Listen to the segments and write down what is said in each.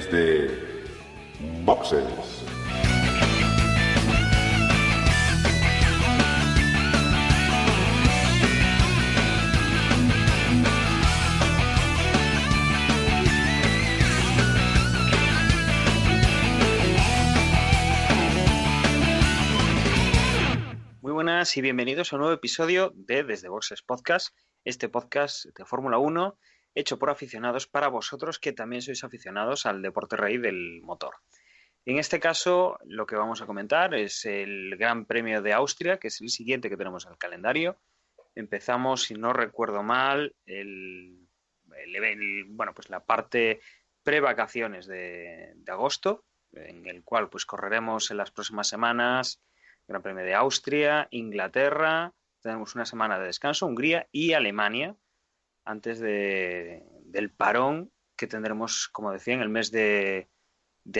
de boxes. Muy buenas y bienvenidos a un nuevo episodio de Desde Boxes Podcast, este podcast de Fórmula 1 hecho por aficionados para vosotros que también sois aficionados al deporte rey del motor. En este caso, lo que vamos a comentar es el Gran Premio de Austria, que es el siguiente que tenemos en el calendario. Empezamos, si no recuerdo mal, la parte pre-vacaciones de agosto, en el cual pues correremos en las próximas semanas Gran Premio de Austria, Inglaterra, tenemos una semana de descanso, Hungría y Alemania, antes del parón que tendremos, como decía, en el mes de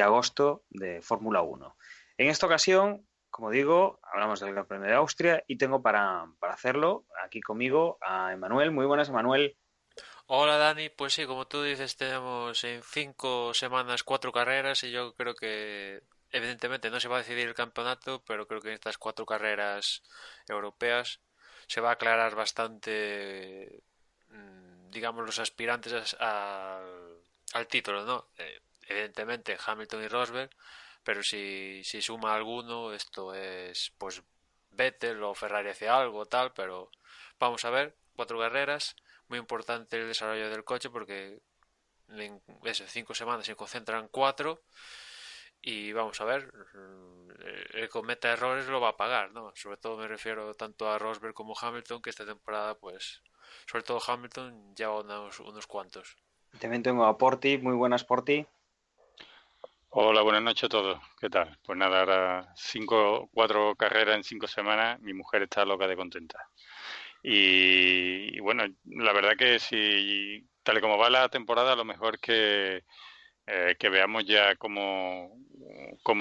agosto de Fórmula 1. En esta ocasión, como digo, hablamos del Gran Premio de Austria y tengo para hacerlo aquí conmigo a Emanuel. Muy buenas, Emanuel. Hola Dani, pues sí, como tú dices, tenemos en 5 semanas 4 carreras y yo creo que evidentemente no se va a decidir el campeonato, pero creo que en estas 4 carreras europeas se va a aclarar bastante, digamos, los aspirantes al título, ¿no? Evidentemente Hamilton y Rosberg, pero si suma alguno, esto es pues Vettel o Ferrari hace algo tal, pero vamos a ver, 4 carreras, muy importante el desarrollo del coche porque en 5 semanas se concentran 4 y vamos a ver, el que cometa errores lo va a pagar, ¿no? Sobre todo me refiero tanto a Rosberg como Hamilton, que esta temporada pues, sobre todo Hamilton, lleva unos cuantos. También tengo a Porti. Muy buenas, Porti. Hola, buenas noches a todos. ¿Qué tal? Pues nada, ahora 4 carreras en 5 semanas. Mi mujer está loca de contenta. Y bueno, la verdad que si tal y como va la temporada, a lo mejor que veamos ya cómo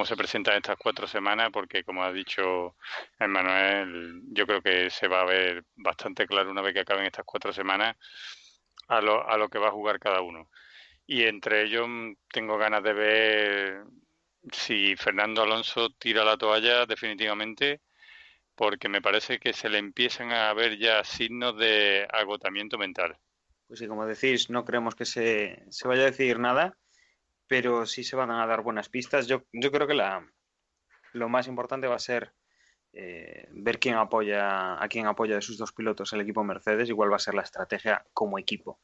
se presentan estas 4 semanas, porque como ha dicho Emmanuel, yo creo que se va a ver bastante claro una vez que acaben estas 4 semanas a lo que va a jugar cada uno. Y entre ellos tengo ganas de ver si Fernando Alonso tira la toalla definitivamente, porque me parece que se le empiezan a ver ya signos de agotamiento mental. Pues sí, como decís, no creemos que se vaya a decidir nada, pero sí se van a dar buenas pistas. Yo creo que lo más importante va a ser ver a quién apoya de sus dos pilotos el equipo Mercedes, igual va a ser la estrategia como equipo.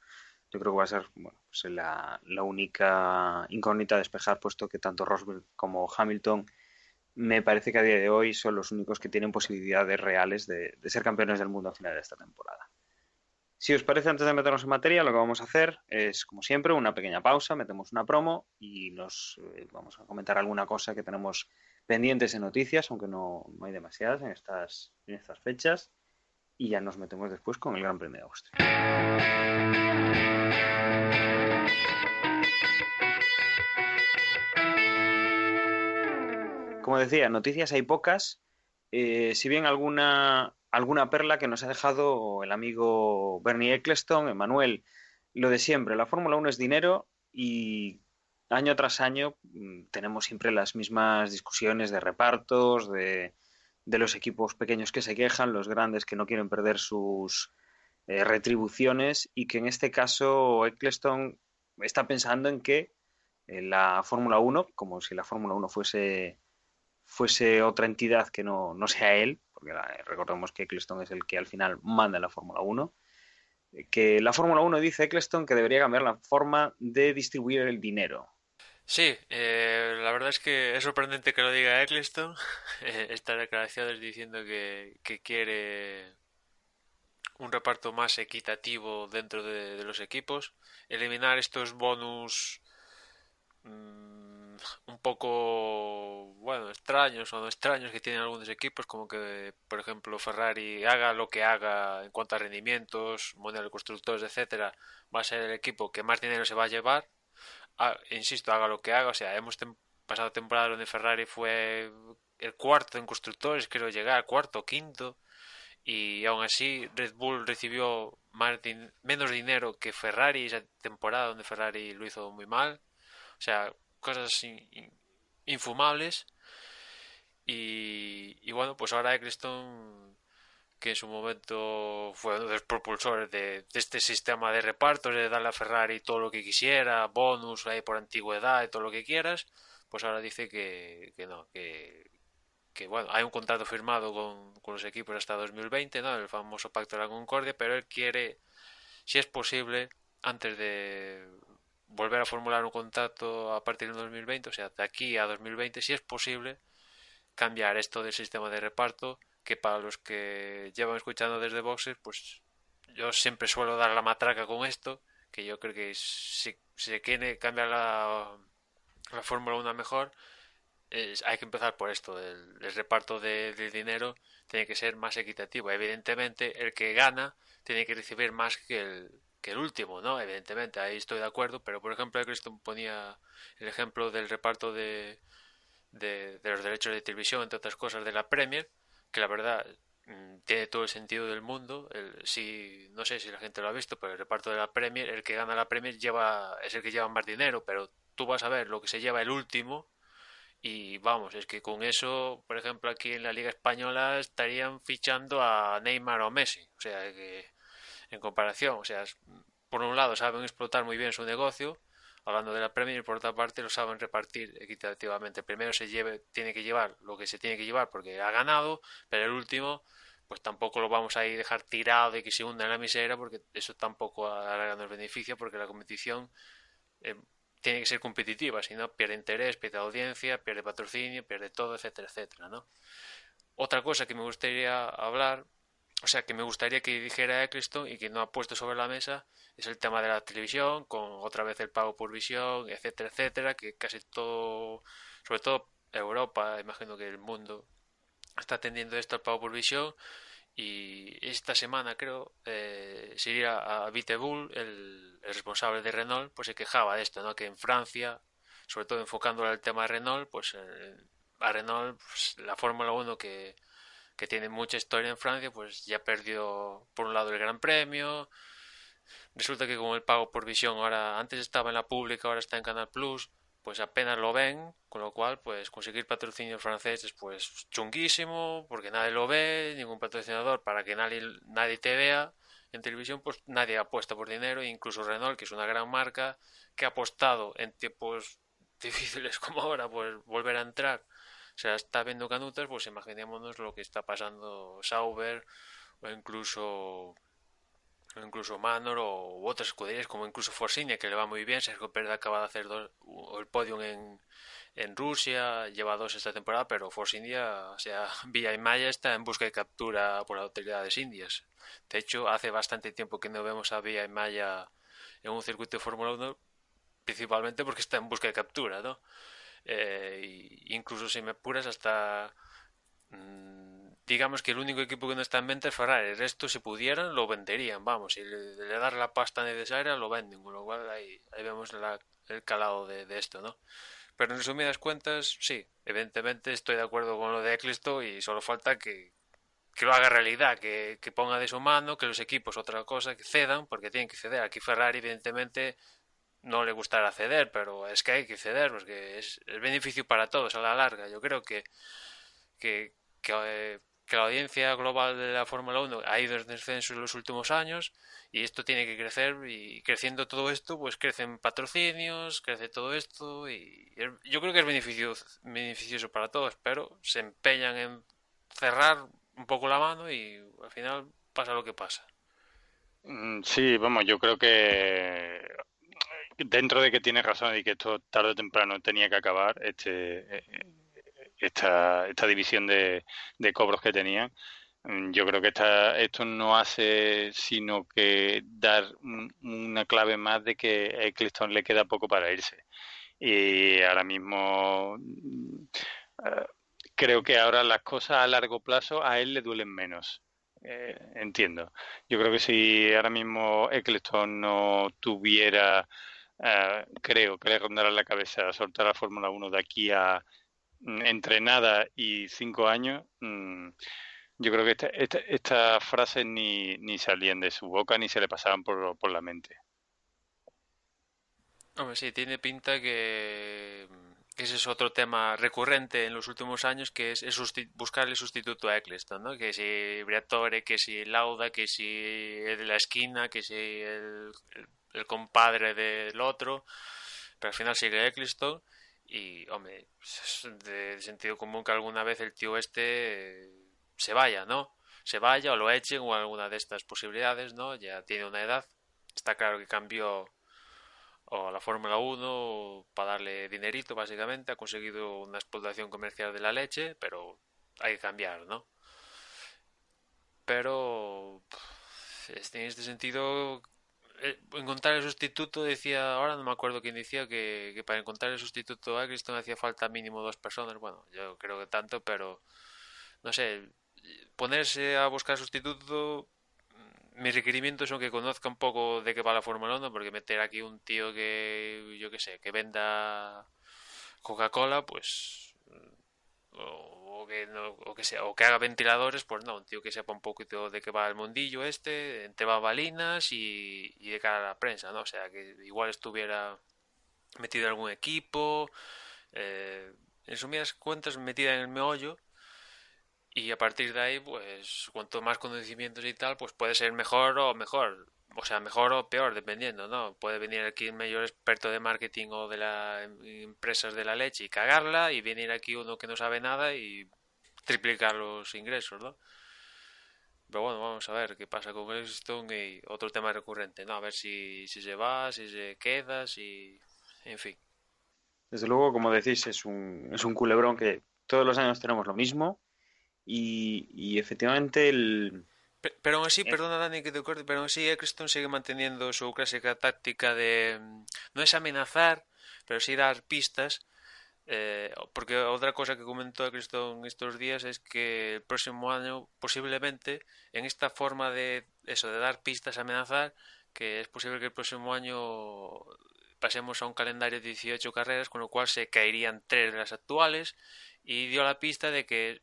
Yo creo que va a ser pues la única incógnita a despejar, puesto que tanto Rosberg como Hamilton me parece que a día de hoy son los únicos que tienen posibilidades reales de ser campeones del mundo a final de esta temporada. Si os parece, antes de meternos en materia, lo que vamos a hacer es, como siempre, una pequeña pausa, metemos una promo y nos vamos a comentar alguna cosa que tenemos pendientes en noticias, aunque no hay demasiadas en estas fechas, y ya nos metemos después con el Gran Premio de Austria. Como decía, noticias hay pocas, si bien alguna perla que nos ha dejado el amigo Bernie Ecclestone, Emanuel, lo de siempre, la Fórmula 1 es dinero y año tras año tenemos siempre las mismas discusiones de repartos, de los equipos pequeños que se quejan, los grandes que no quieren perder sus retribuciones, y que en este caso Ecclestone está pensando en que la Fórmula 1, como si la Fórmula 1 fuese otra entidad que no sea él, porque recordemos que Ecclestone es el que al final manda en la Fórmula 1, que la Fórmula 1 dice Ecclestone que debería cambiar la forma de distribuir el dinero. Sí, la verdad es que es sorprendente que lo diga Ecclestone, estas declaraciones diciendo que quiere un reparto más equitativo dentro de los equipos, eliminar estos bonus un poco, bueno, extraños o no extraños que tienen algunos equipos, como que, por ejemplo, Ferrari haga lo que haga en cuanto a rendimientos, mundial de constructores, etcétera, va a ser el equipo que más dinero se va a llevar. Insisto, haga lo que haga, o sea, hemos pasado temporada donde Ferrari fue el cuarto en constructores, creo llegar cuarto o quinto, y aún así Red Bull recibió menos dinero que Ferrari esa temporada donde Ferrari lo hizo muy mal. O sea, cosas infumables. Y bueno, pues ahora Eccleston, que en su momento fue uno de los propulsores de este sistema de repartos, de darle a Ferrari todo lo que quisiera, bonus ahí por antigüedad y todo lo que quieras, pues ahora dice que no, que bueno, hay un contrato firmado con los equipos hasta 2020, ¿no? El famoso Pacto de la Concordia, pero él quiere, si es posible, antes de volver a formular un contrato a partir de 2020, o sea, de aquí a 2020, si es posible, cambiar esto del sistema de reparto, que para los que llevan escuchando desde boxes, pues yo siempre suelo dar la matraca con esto, que yo creo que si se quiere cambiar la Fórmula 1 mejor, hay que empezar por esto, el reparto del dinero tiene que ser más equitativo. Evidentemente, el que gana tiene que recibir más que el último, ¿no? Evidentemente, ahí estoy de acuerdo, pero por ejemplo, Cristo ponía el ejemplo del reparto de los derechos de televisión, entre otras cosas, de la Premier, que la verdad tiene todo el sentido del mundo. No sé si la gente lo ha visto, pero el reparto de la Premier, el que gana la Premier es el que lleva más dinero, pero tú vas a ver lo que se lleva el último y vamos, es que con eso, por ejemplo, aquí en la Liga Española estarían fichando a Neymar o Messi, o sea que en comparación, o sea, por un lado saben explotar muy bien su negocio, hablando de la Premier, y por otra parte lo saben repartir equitativamente. Primero tiene que llevar lo que se tiene que llevar porque ha ganado, pero el último, pues tampoco lo vamos a ir dejar tirado y que se hunda en la miseria, porque eso tampoco a la larga nos beneficia, porque la competición eh, tiene que ser competitiva, si no pierde interés, pierde audiencia, pierde patrocinio, pierde todo, etcétera, etcétera, ¿no? Otra cosa que me gustaría hablar, o sea, que me gustaría que dijera Eccleston y que no ha puesto sobre la mesa, es el tema de la televisión, con otra vez el pago por visión, etcétera, etcétera, que casi todo, sobre todo Europa, imagino que el mundo está atendiendo esto al pago por visión. Y esta semana creo se iría a Vitebull, el responsable de Renault, pues se quejaba de esto, ¿no? Que en Francia, sobre todo enfocándolo al tema de Renault, pues a Renault pues, la Fórmula 1 que tiene mucha historia en Francia, pues ya perdió por un lado el Gran Premio. Resulta que con el pago por visión ahora, antes estaba en la pública, ahora está en Canal Plus, pues apenas lo ven, con lo cual pues conseguir patrocinios franceses pues chunguísimo, porque nadie lo ve, ningún patrocinador para que nadie te vea en televisión, pues nadie apuesta por dinero, incluso Renault, que es una gran marca, que ha apostado en tiempos difíciles como ahora, pues volver a entrar, o sea, está viendo canutas, pues imaginémonos lo que está pasando Sauber o incluso Manor u otras escuderías como incluso Force India, que le va muy bien. Sergio Pérez acaba de hacer el podium en Rusia, lleva dos esta temporada, pero Force India, o sea, Villa y Maya está en busca de captura por las autoridades indias. De hecho, hace bastante tiempo que no vemos a Villa y Maya en un circuito de Fórmula 1, principalmente porque está en busca de captura, ¿no? Incluso si me apuras hasta digamos que el único equipo que no está en venta es Ferrari. El resto, si pudieran, lo venderían. Vamos, si le das la pasta necesaria, lo venden. Con lo cual, ahí vemos el calado de esto, ¿no? Pero en resumidas cuentas, sí, evidentemente estoy de acuerdo con lo de Eccleston y solo falta que lo haga realidad, que ponga de su mano, que los equipos, otra cosa, que cedan, porque tienen que ceder. Aquí Ferrari, evidentemente, no le gustará ceder, pero es que hay que ceder, porque es beneficio para todos a la larga. Yo creo que, que la audiencia global de la Fórmula 1 ha ido en descenso en los últimos años y esto tiene que crecer y creciendo todo esto pues crecen patrocinios, crece todo esto y yo creo que es beneficioso para todos, pero se empeñan en cerrar un poco la mano y al final pasa lo que pasa. Sí, vamos, yo creo que dentro de que tiene razón y que esto tarde o temprano tenía que acabar, esta división de cobros que tenían, yo creo que esto no hace sino que dar una clave más de que a Eccleston le queda poco para irse. Y ahora mismo eh, creo que ahora las cosas a largo plazo a él le duelen menos. Entiendo. Yo creo que si ahora mismo Eccleston no tuviera, creo que le rondará la cabeza soltar la Fórmula 1 de aquí a entre nada y 5 años, yo creo que estas frases ni salían de su boca ni se le pasaban por la mente. Hombre, sí, tiene pinta que ese es otro tema recurrente en los últimos años, que es buscar el sustituto a Eccleston, ¿no? Que si Briatore, que si Lauda, que si el de la esquina, que si el compadre del otro, pero al final sigue Eccleston y, hombre, es de sentido común que alguna vez el tío se vaya, ¿no? Se vaya o lo echen o alguna de estas posibilidades, ¿no? Ya tiene una edad, está claro que cambió o a la Fórmula Uno para darle dinerito, básicamente. Ha conseguido una explotación comercial de la leche, pero hay que cambiar, ¿no? Pero en este sentido, encontrar el sustituto, decía, ahora no me acuerdo quién decía que para encontrar el sustituto a Eccleston hacía falta mínimo dos personas. Bueno, yo creo que tanto, pero no sé, ponerse a buscar sustituto. Mis requerimientos son que conozca un poco de qué va la Fórmula 1, porque meter aquí un tío que, yo qué sé, que venda Coca-Cola, pues, o que no, o que sea, o que haga ventiladores, pues no, un tío que sepa un poquito de qué va el mundillo este, entre bambalinas y de cara a la prensa, ¿no? O sea, que igual estuviera metido en algún equipo, en sumidas cuentas metida en el meollo y a partir de ahí, pues, cuanto más conocimientos y tal, pues puede ser mejor o mejor. O sea, mejor o peor, dependiendo, ¿no? Puede venir aquí el mayor experto de marketing o de las empresas de la leche y cagarla, y venir aquí uno que no sabe nada y triplicar los ingresos, ¿no? Pero bueno, vamos a ver qué pasa con Stone y otro tema recurrente, ¿no? A ver si se va, si se queda, si... En fin. Desde luego, como decís, es un culebrón que todos los años tenemos lo mismo y efectivamente Pero aún así, eh, perdona Dani que te corte, pero aún así Eccleston sigue manteniendo su clásica táctica de no es amenazar, pero sí dar pistas. Porque otra cosa que comentó Eccleston estos días es que el próximo año posiblemente en esta forma de eso, de dar pistas, amenazar, que es posible que el próximo año pasemos a un calendario de 18 carreras, con lo cual se caerían tres de las actuales y dio la pista de que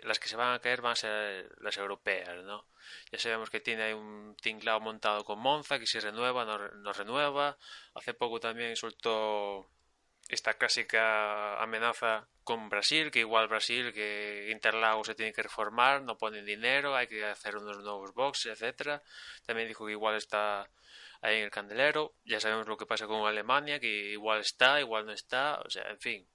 las que se van a caer van a ser las europeas, ¿no? Ya sabemos que tiene ahí un tinglao montado con Monza, que si renueva, no renueva. Hace poco también soltó esta clásica amenaza con Brasil, que igual Brasil, que Interlagos se tiene que reformar, no ponen dinero, hay que hacer unos nuevos boxes, etcétera. También dijo que igual está ahí en el candelero. Ya sabemos lo que pasa con Alemania, que igual está, igual no está, o sea, en fin.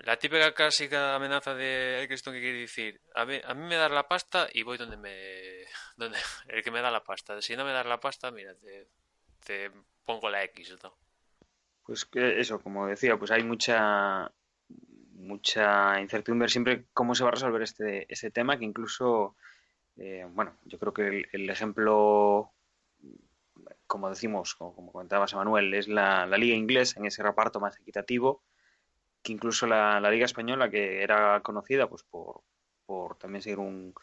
La típica clásica amenaza de Eccleston que quiere decir, a mí me das la pasta y voy donde el que me da la pasta. Si no me das la pasta, mira, te pongo la X, ¿no? pues que eso, como decía, pues hay mucha incertidumbre siempre cómo se va a resolver este tema, que incluso, bueno, yo creo que el ejemplo, como decimos, como comentabas, Emanuel, es la liga inglesa en ese reparto más equitativo, que incluso la liga española, que era conocida pues por también seguir un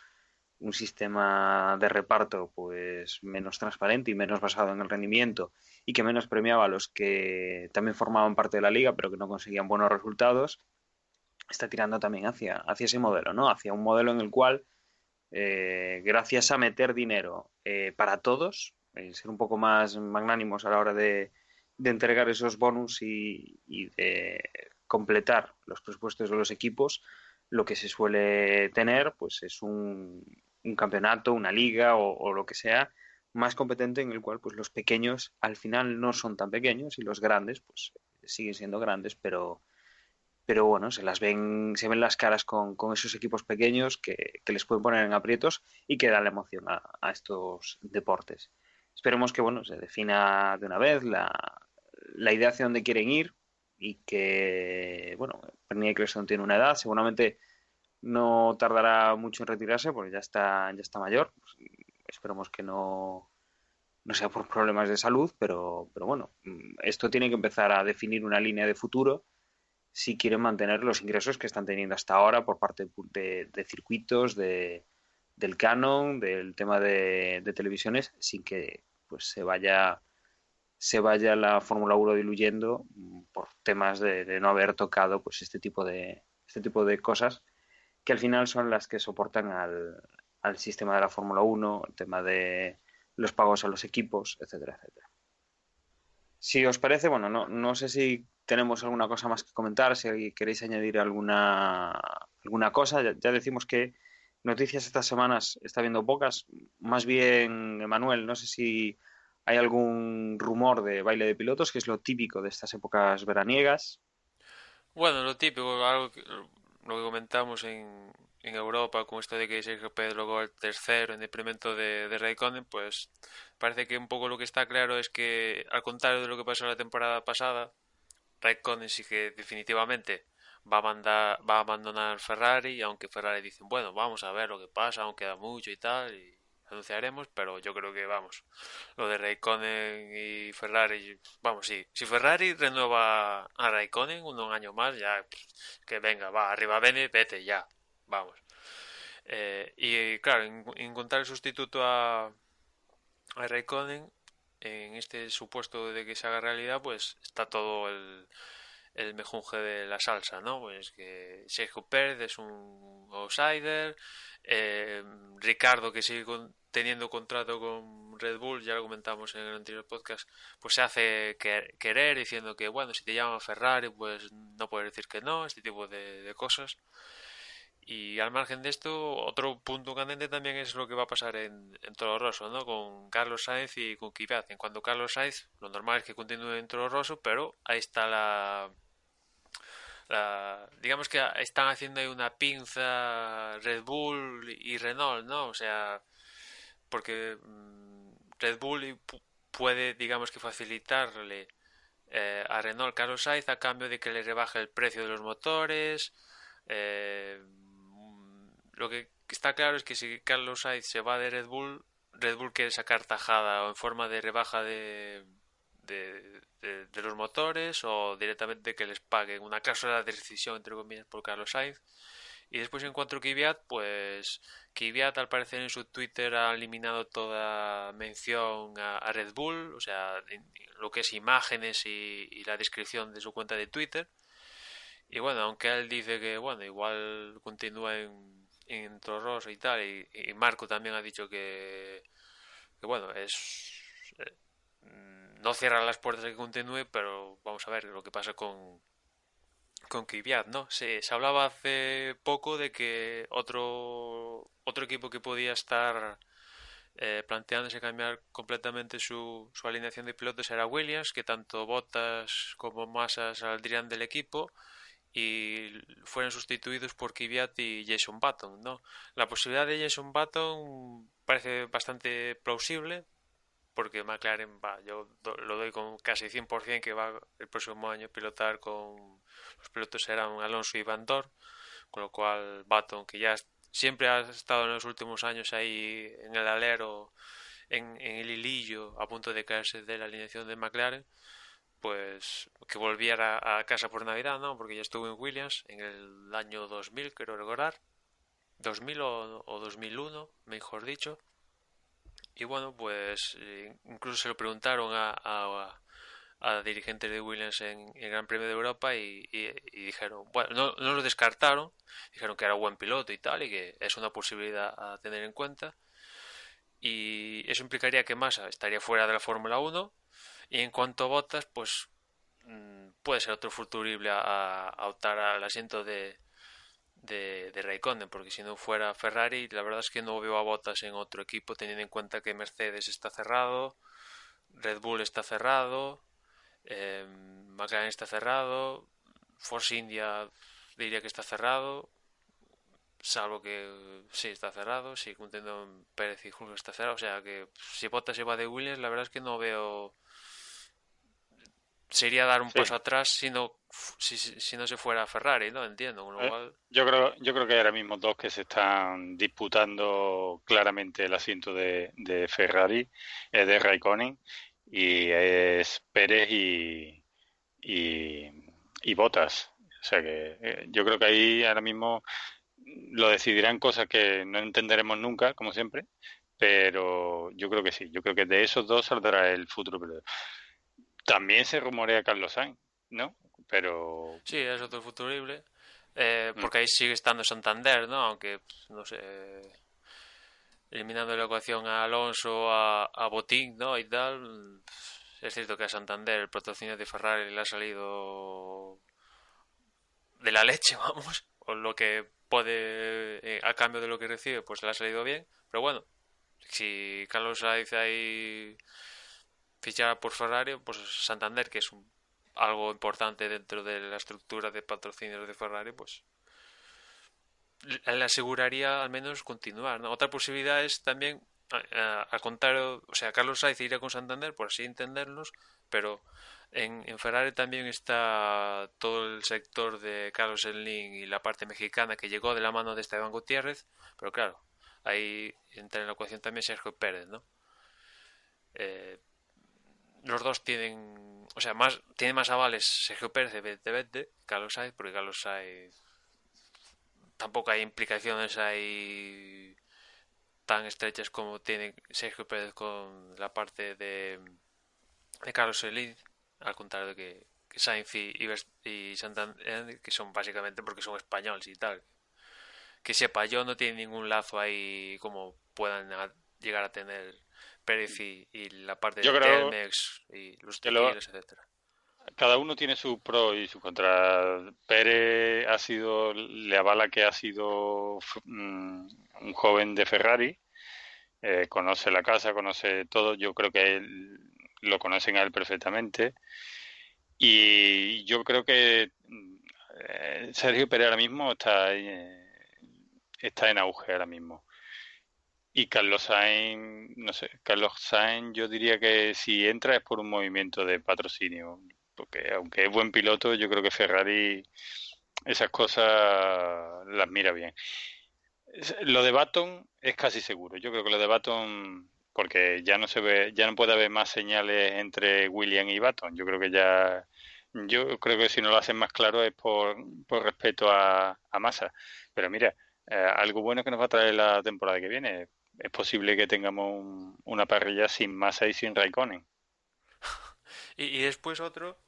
sistema de reparto pues menos transparente y menos basado en el rendimiento y que menos premiaba a los que también formaban parte de la liga pero que no conseguían buenos resultados, está tirando también hacia ese modelo, ¿no? Hacia un modelo en el cual, gracias a meter dinero para todos, ser un poco más magnánimos a la hora de entregar esos bonus y de completar los presupuestos de los equipos, lo que se suele tener pues es un campeonato, una liga o lo que sea más competente en el cual pues los pequeños al final no son tan pequeños y los grandes pues siguen siendo grandes, pero bueno, se ven las caras con esos equipos pequeños que les pueden poner en aprietos y que dan la emoción a estos deportes. Esperemos que bueno, se defina de una vez la idea hacia dónde quieren ir y que, bueno, Bernie Ecclestone tiene una edad, seguramente no tardará mucho en retirarse porque ya está mayor. Pues, esperemos que no sea por problemas de salud, pero bueno, esto tiene que empezar a definir una línea de futuro si quieren mantener los ingresos que están teniendo hasta ahora por parte de circuitos, del canon, del tema de televisiones, sin que pues se vaya la Fórmula 1 diluyendo por temas de no haber tocado pues este tipo de cosas que al final son las que soportan al sistema de la Fórmula 1, el tema de los pagos a los equipos, etcétera, etcétera. Si os parece, bueno, no sé si tenemos alguna cosa más que comentar, si queréis añadir alguna cosa. Ya decimos que noticias estas semanas está habiendo pocas. Más bien, Emanuel, no sé si hay algún rumor de baile de pilotos, que es lo típico de estas épocas veraniegas. Bueno, lo típico, lo que comentamos en Europa, con esto de que Sergio Pérez logró el tercero en detrimento de Raikkonen, pues parece que un poco lo que está claro es que, al contrario de lo que pasó la temporada pasada, Raikkonen sí que definitivamente va a abandonar Ferrari, aunque Ferrari dicen, bueno, vamos a ver lo que pasa, aún queda mucho y tal, y anunciaremos, pero yo creo que vamos, lo de Raikkonen y Ferrari, vamos, sí, si Ferrari renueva a Raikkonen un año más, ya que venga, va, arriba Bene, vete ya, vamos. Y claro, encontrar el sustituto a Raikkonen en este supuesto de que se haga realidad, pues está todo el mejunje de la salsa, ¿no? Pues que Sergio Pérez es un outsider, Ricardo que sigue teniendo contrato con Red Bull, ya lo comentamos en el anterior podcast, pues se hace querer diciendo que, bueno, si te llaman Ferrari, pues no puedes decir que no, este tipo de cosas. Y al margen de esto, otro punto candente también es lo que va a pasar en Toro Rosso, ¿no? Con Carlos Sainz y con Kvyat. En cuanto a Carlos Sainz, lo normal es que continúe en Toro Rosso, pero ahí está digamos que están haciendo ahí una pinza Red Bull y Renault, ¿no? O sea, porque Red Bull puede, digamos que facilitarle a Renault Carlos Sainz a cambio de que le rebaje el precio de los motores. Lo que está claro es que si Carlos Sainz se va de Red Bull quiere sacar tajada o en forma de rebaja de los motores o directamente que les paguen una cláusula de rescisión entre comillas por Carlos Sainz. Y después en cuanto a Kvyat, pues Kvyat al parecer en su Twitter ha eliminado toda mención a Red Bull, o sea, lo que es imágenes y la descripción de su cuenta de Twitter. Y bueno, aunque él dice que bueno, igual continúa en Toro Rosso y tal, y Marco también ha dicho que bueno, no cierra las puertas de que continúe, pero vamos a ver lo que pasa con Kvyat, ¿no? Se hablaba hace poco de que otro equipo que podía estar planteándose cambiar completamente su alineación de pilotos era Williams, que tanto Bottas como Massa saldrían del equipo y fueron sustituidos por Kvyat y Jason Button, ¿no? La posibilidad de Jason Button parece bastante plausible, porque McLaren va, lo doy con casi 100% que va el próximo año a pilotar con los pilotos serán Alonso y Van Dorn, con lo cual Button, que ya siempre ha estado en los últimos años ahí en el alero, en el hilillo, a punto de caerse de la alineación de McLaren, pues que volviera a casa por Navidad, ¿no? Porque ya estuvo en Williams en el año 2000, quiero recordar, 2000 o 2001, mejor dicho. Y bueno, pues incluso se lo preguntaron a dirigentes de Williams en el Gran Premio de Europa y dijeron, bueno, no lo descartaron, dijeron que era buen piloto y tal, y que es una posibilidad a tener en cuenta. Y eso implicaría que Massa estaría fuera de la Fórmula 1. Y en cuanto a Bottas, pues puede ser otro futurible a optar al asiento de Raikkonen, porque si no fuera Ferrari, la verdad es que no veo a Bottas en otro equipo, teniendo en cuenta que Mercedes está cerrado, Red Bull está cerrado, McLaren está cerrado, Force India diría que está cerrado, salvo que sí está cerrado, sí, contendo Pérez y Hulk está cerrado, o sea que si Bottas se va de Williams, la verdad es que no veo, sería dar un paso Sí. atrás si no se fuera a Ferrari, ¿no? Entiendo, con lo cual... Yo creo que hay ahora mismo dos que se están disputando claramente el asiento de Ferrari, de Raikkonen, y es Pérez y, y Bottas. O sea que yo creo que ahí ahora mismo lo decidirán cosas que no entenderemos nunca, como siempre, pero yo creo que sí. Yo creo que de esos dos saldrá el futuro piloto. También se rumorea Carlos Sainz, ¿no? Pero Sí, es otro futurible. mm, Porque ahí sigue estando Santander, ¿no? Aunque, no sé, eliminando de la ecuación a Alonso, a Botín, ¿no? Y tal. es cierto que a Santander el patrocinio de Ferrari le ha salido de la leche, vamos, o lo que puede, a cambio de lo que recibe, pues le ha salido bien, pero bueno, si Carlos Sainz ahí fichara por Ferrari, pues Santander, que es algo importante dentro de la estructura de patrocinios de Ferrari, pues le aseguraría al menos continuar, ¿no? Otra posibilidad es también, al contrario, o sea, Carlos Sainz iría con Santander, por así entenderlos, pero en Ferrari también está todo el sector de Carlos Slim y la parte mexicana que llegó de la mano de Esteban Gutiérrez, pero claro, ahí entra en la ecuación también Sergio Pérez, ¿no? Eh, los dos tienen, o sea, tiene más avales Sergio Pérez evidentemente, Carlos Sainz, porque Carlos Sainz tampoco hay implicaciones ahí tan estrechas como tiene Sergio Pérez con la parte de Carlos Slim, al contrario de que Sainz y Santander, que son básicamente porque son españoles y tal. Que sepa yo, no tiene ningún lazo ahí como puedan llegar a tener Pérez y la parte Yo de creo Telmex y los que tequilas, etcétera. cada uno tiene sus pros y sus contras. Pérez le avala que ha sido un joven de Ferrari, conoce la casa, conoce todo. Yo creo que lo conocen a él perfectamente. Y yo creo que Sergio Pérez ahora mismo está en auge ahora mismo. Y Carlos Sainz, no sé, Carlos Sainz yo diría que si entra es por un movimiento de patrocinio, porque aunque es buen piloto, yo creo que Ferrari esas cosas las mira bien. Lo de Baton es casi seguro, yo creo que lo de Baton, porque ya no se ve, ya no puede haber más señales entre Williams y Baton, yo creo que si no lo hacen más claro es por respeto a Massa, pero mira, algo bueno que nos va a traer la temporada que viene. Es posible que tengamos una parrilla sin Massa y sin Raikkonen. Y después otro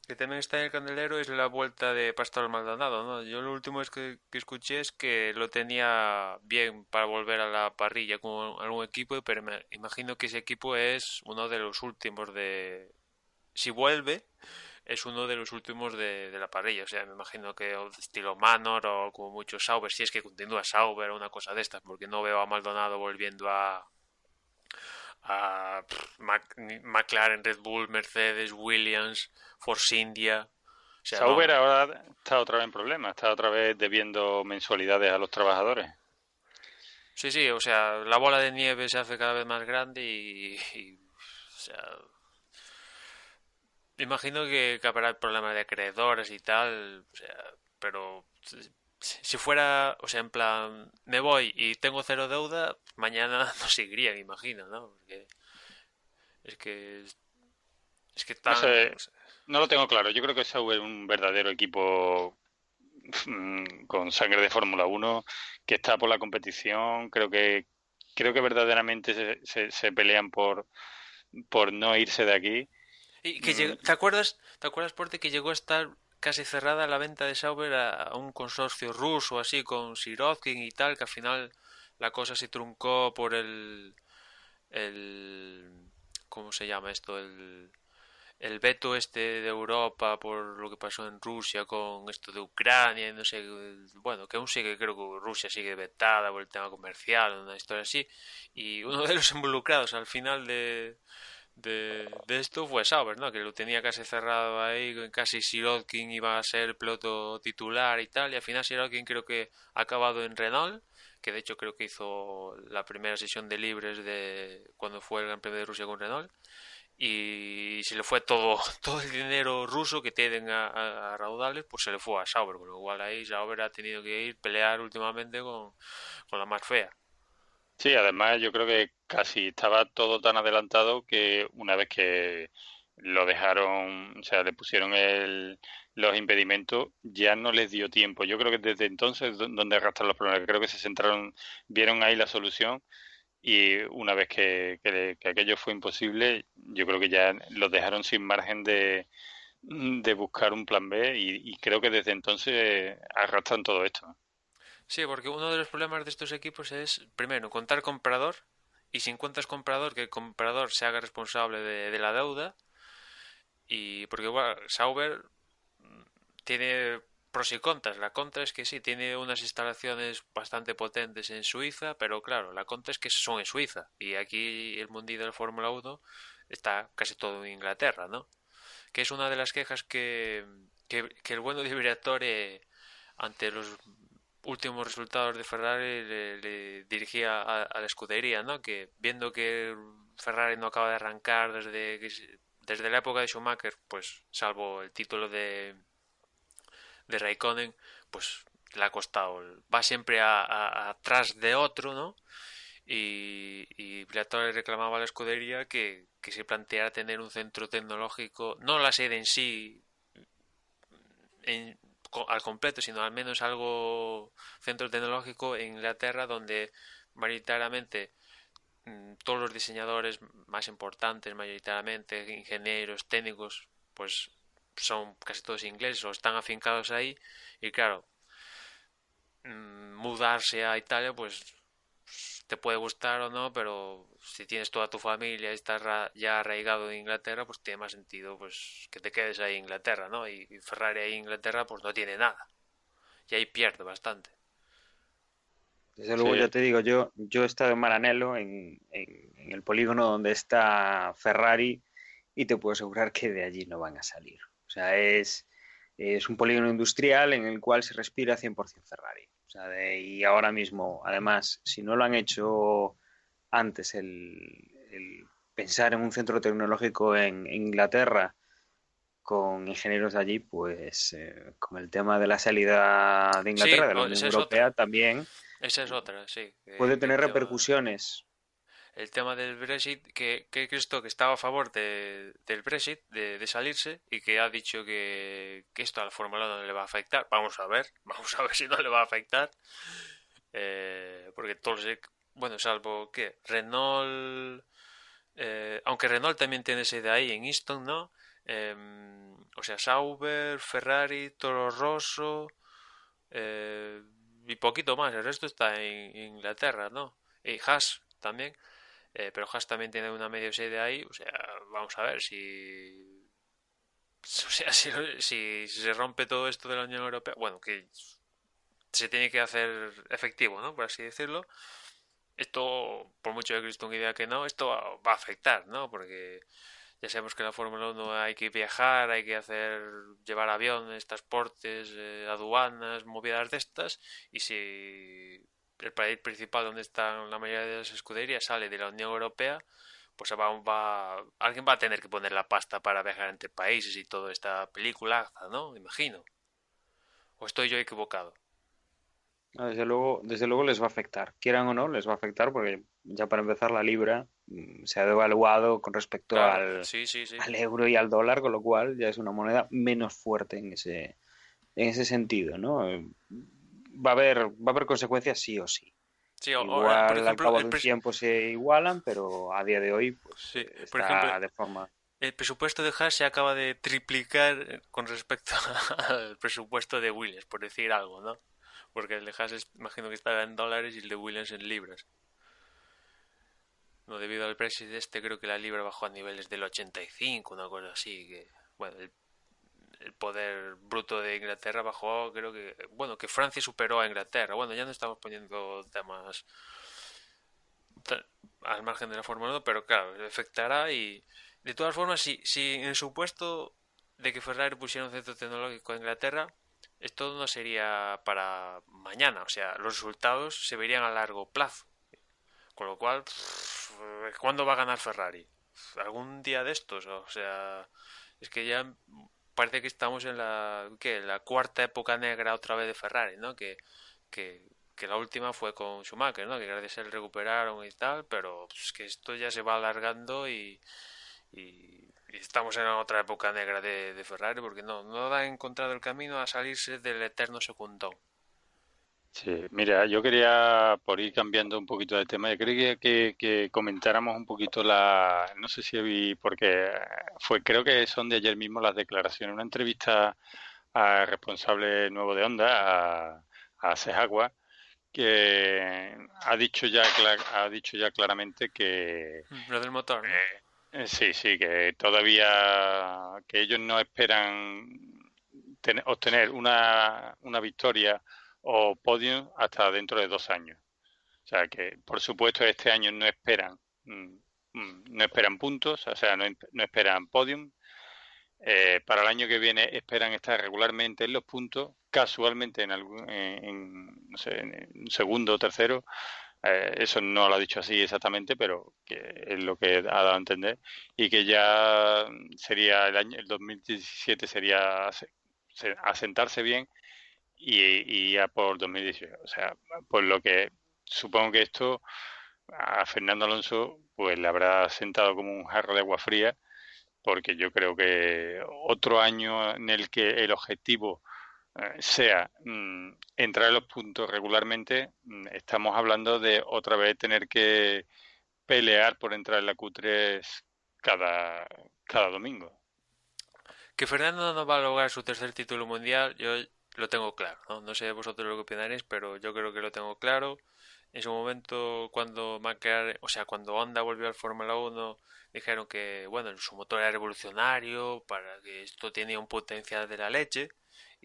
que también está en el candelero es la vuelta de Pastor Maldonado, ¿no? Yo lo último que escuché es que lo tenía bien para volver a la parrilla con algún equipo, pero me imagino que ese equipo es uno de los últimos de... Si vuelve, es uno de los últimos de la parrilla. O sea, me imagino que estilo Manor o como mucho Sauber, si es que continúa Sauber o una cosa de estas, porque no veo a Maldonado volviendo a McLaren, Red Bull, Mercedes, Williams, Force India. O sea, Sauber no. ahora está otra vez en problemas, está otra vez debiendo mensualidades a los trabajadores. Sí, sí, o sea, la bola de nieve se hace cada vez más grande o sea, imagino que habrá problemas de acreedores y tal, o sea, pero si fuera, o sea, en plan, me voy y tengo cero deuda, mañana no seguiría, me imagino, ¿no? Porque es que es que No tan, sé, no lo tengo claro. Yo creo que Sauber es un verdadero equipo con sangre de Fórmula Uno que está por la competición. Creo que verdaderamente se pelean por no irse de aquí. y que Mm, te acuerdas Porte que llegó a estar casi cerrada la venta de Sauber a un consorcio ruso así con Sirotkin y tal, que al final la cosa se truncó por el ¿cómo se llama esto? El veto este de Europa por lo que pasó en Rusia con esto de Ucrania y no sé, bueno, que aún sigue, creo que Rusia sigue vetada por el tema comercial, una historia así, y uno de los involucrados al final de esto fue Sauber, ¿no? Que lo tenía casi cerrado ahí, casi Sirotkin iba a ser el piloto titular y tal, y al final Sirotkin creo que ha acabado en Renault, que de hecho creo que hizo la primera sesión de libres de cuando fue el Gran Premio de Rusia con Renault, y se le fue todo, todo el dinero ruso que tienen a raudales, pues se le fue a Sauber, con lo cual ahí Sauber ha tenido que ir pelear últimamente con la más fea. sí, además yo creo que casi estaba todo tan adelantado que una vez que lo dejaron, o sea, le pusieron los impedimentos, ya no les dio tiempo. Yo creo que desde entonces donde arrastran los problemas, creo que se centraron, vieron ahí la solución y una vez que aquello fue imposible, yo creo que ya los dejaron sin margen de buscar un plan B y creo que desde entonces arrastran todo esto. Sí, porque uno de los problemas de estos equipos es, primero, contar comprador, y si encuentras comprador, que el comprador se haga responsable de la deuda, Y porque igual Sauber tiene pros y contras. La contra es que sí, tiene unas instalaciones bastante potentes en Suiza, pero claro, la contra es que son en Suiza. Y aquí el mundillo de la Fórmula 1 está casi todo en Inglaterra, ¿no? Que es una de las quejas que el bueno de Briatore ante los últimos resultados de Ferrari le dirigía a la escudería, ¿no? Que viendo que Ferrari no acaba de arrancar desde la época de Schumacher, pues salvo el título de Raikkonen, pues le ha costado. Va siempre atrás de otro, ¿no? Y Briatore reclamaba a la escudería que se planteara tener un centro tecnológico, no la sede en sí en, al completo, sino al menos algo centro tecnológico en Inglaterra donde mayoritariamente todos los diseñadores más importantes, mayoritariamente ingenieros, técnicos, pues son casi todos ingleses o están afincados ahí y claro, mudarse a Italia pues te puede gustar o no, pero si tienes toda tu familia y estás ya arraigado en Inglaterra, pues tiene más sentido pues que te quedes ahí en Inglaterra, ¿no? Y Ferrari ahí en Inglaterra pues no tiene nada. Y ahí pierde bastante. Desde luego, ya Sí, te digo, yo he estado en Maranello, en el polígono donde está Ferrari, y te puedo asegurar que de allí no van a salir. O sea, es un polígono industrial en el cual se respira 100% Ferrari. O sea, y ahora mismo, además, si no lo han hecho antes, el pensar en un centro tecnológico en Inglaterra con ingenieros de allí, pues con el tema de la salida de Sí, Inglaterra de la Unión esa es otra. Europea también Esa es otra, sí. puede tener repercusiones. El tema del Brexit, que Cristo que estaba a favor del Brexit, de salirse, y que ha dicho que esto a la Fórmula 1 no le va a afectar. Vamos a ver, vamos a ver si no le va a afectar. Porque todos, bueno, salvo que Renault, aunque Renault también tiene sede ahí en Easton, ¿no? O sea, Sauber, Ferrari, Toro Rosso y poquito más. El resto está en Inglaterra, ¿no? Y Haas también. Pero Haas también tiene una medio sede ahí. O sea, vamos a ver si. O sea, si se rompe todo esto de la Unión Europea, bueno, que se tiene que hacer efectivo, ¿no? Por así decirlo. Esto, por mucho que Cristo diga que no, esto va a afectar, ¿no? Porque ya sabemos que en la Fórmula 1 hay que viajar, hay que llevar aviones, transportes, aduanas, movidas de estas, y si el país principal donde están la mayoría de las escuderías sale de la Unión Europea, pues alguien va a tener que poner la pasta para viajar entre países y toda esta película, ¿no? Imagino. ¿O estoy yo equivocado? No, desde luego les va a afectar. Quieran o no, les va a afectar porque ya para empezar la libra se ha devaluado con respecto Claro, sí, sí, sí. al euro y al dólar, con lo cual ya es una moneda menos fuerte en ese sentido, ¿no? Va a haber consecuencias sí o sí. Sí, por Igual al ejemplo, cabo de un tiempo se igualan, pero a día de hoy pues sí, por ejemplo, está de forma. el presupuesto de Haas se acaba de triplicar con respecto al presupuesto de Williams, por decir algo, ¿no? Porque el de Haas imagino que estará en dólares y el de Williams en libras. No, debido al Brexit este creo que la libra bajó a niveles del 85, una cosa así, que bueno, el poder bruto de Inglaterra bajó, creo que bueno, que Francia superó a Inglaterra. Bueno, ya no estamos poniendo temas al margen de la Fórmula 1, pero claro, le afectará y de todas formas, si en el supuesto de que Ferrari pusiera un centro tecnológico en Inglaterra, esto no sería para mañana, o sea, los resultados se verían a largo plazo. Con lo cual, ¿cuándo va a ganar Ferrari? ¿Algún día de estos? O sea, es que ya parece que estamos en la cuarta época negra otra vez de Ferrari, ¿no? Que, que la última fue con Schumacher, ¿no? Que gracias a él recuperaron y tal, pero es que esto ya se va alargando y estamos en otra época negra de Ferrari porque no ha encontrado el camino a salirse del eterno secundón. sí. Mira, yo quería, por ir cambiando un poquito de tema, yo quería que comentáramos un poquito no sé si vi, porque creo que son de ayer mismo las declaraciones, una entrevista al responsable nuevo de Honda, a Sehagua, que ha dicho ya claramente que Lo del motor, ¿no? Sí, sí, que todavía que ellos no esperan obtener una victoria o podium hasta dentro de 2 años. O sea que, por supuesto, este año no esperan, mm, no esperan puntos, o sea, no esperan podium. Para el año que viene esperan estar regularmente en los puntos, casualmente no sé, en segundo o tercero. Eso no lo ha dicho así exactamente, pero que es lo que ha dado a entender. Y que ya sería el 2017 sería asentarse bien y ya por 2018. O sea, por lo que supongo que esto a Fernando Alonso pues le habrá sentado como un jarro de agua fría, porque yo creo que otro año en el que el objetivo sea entrar en los puntos regularmente, estamos hablando de otra vez tener que pelear por entrar en la Q3 cada domingo. Que Fernando no va a lograr su tercer título mundial, yo lo tengo claro, ¿no? No sé vosotros lo que opinaréis, pero yo creo que lo tengo claro. En su momento, cuando McLaren, o sea, cuando Honda volvió al Fórmula 1, dijeron que, bueno, su motor era revolucionario, para que esto tenía un potencial de la leche.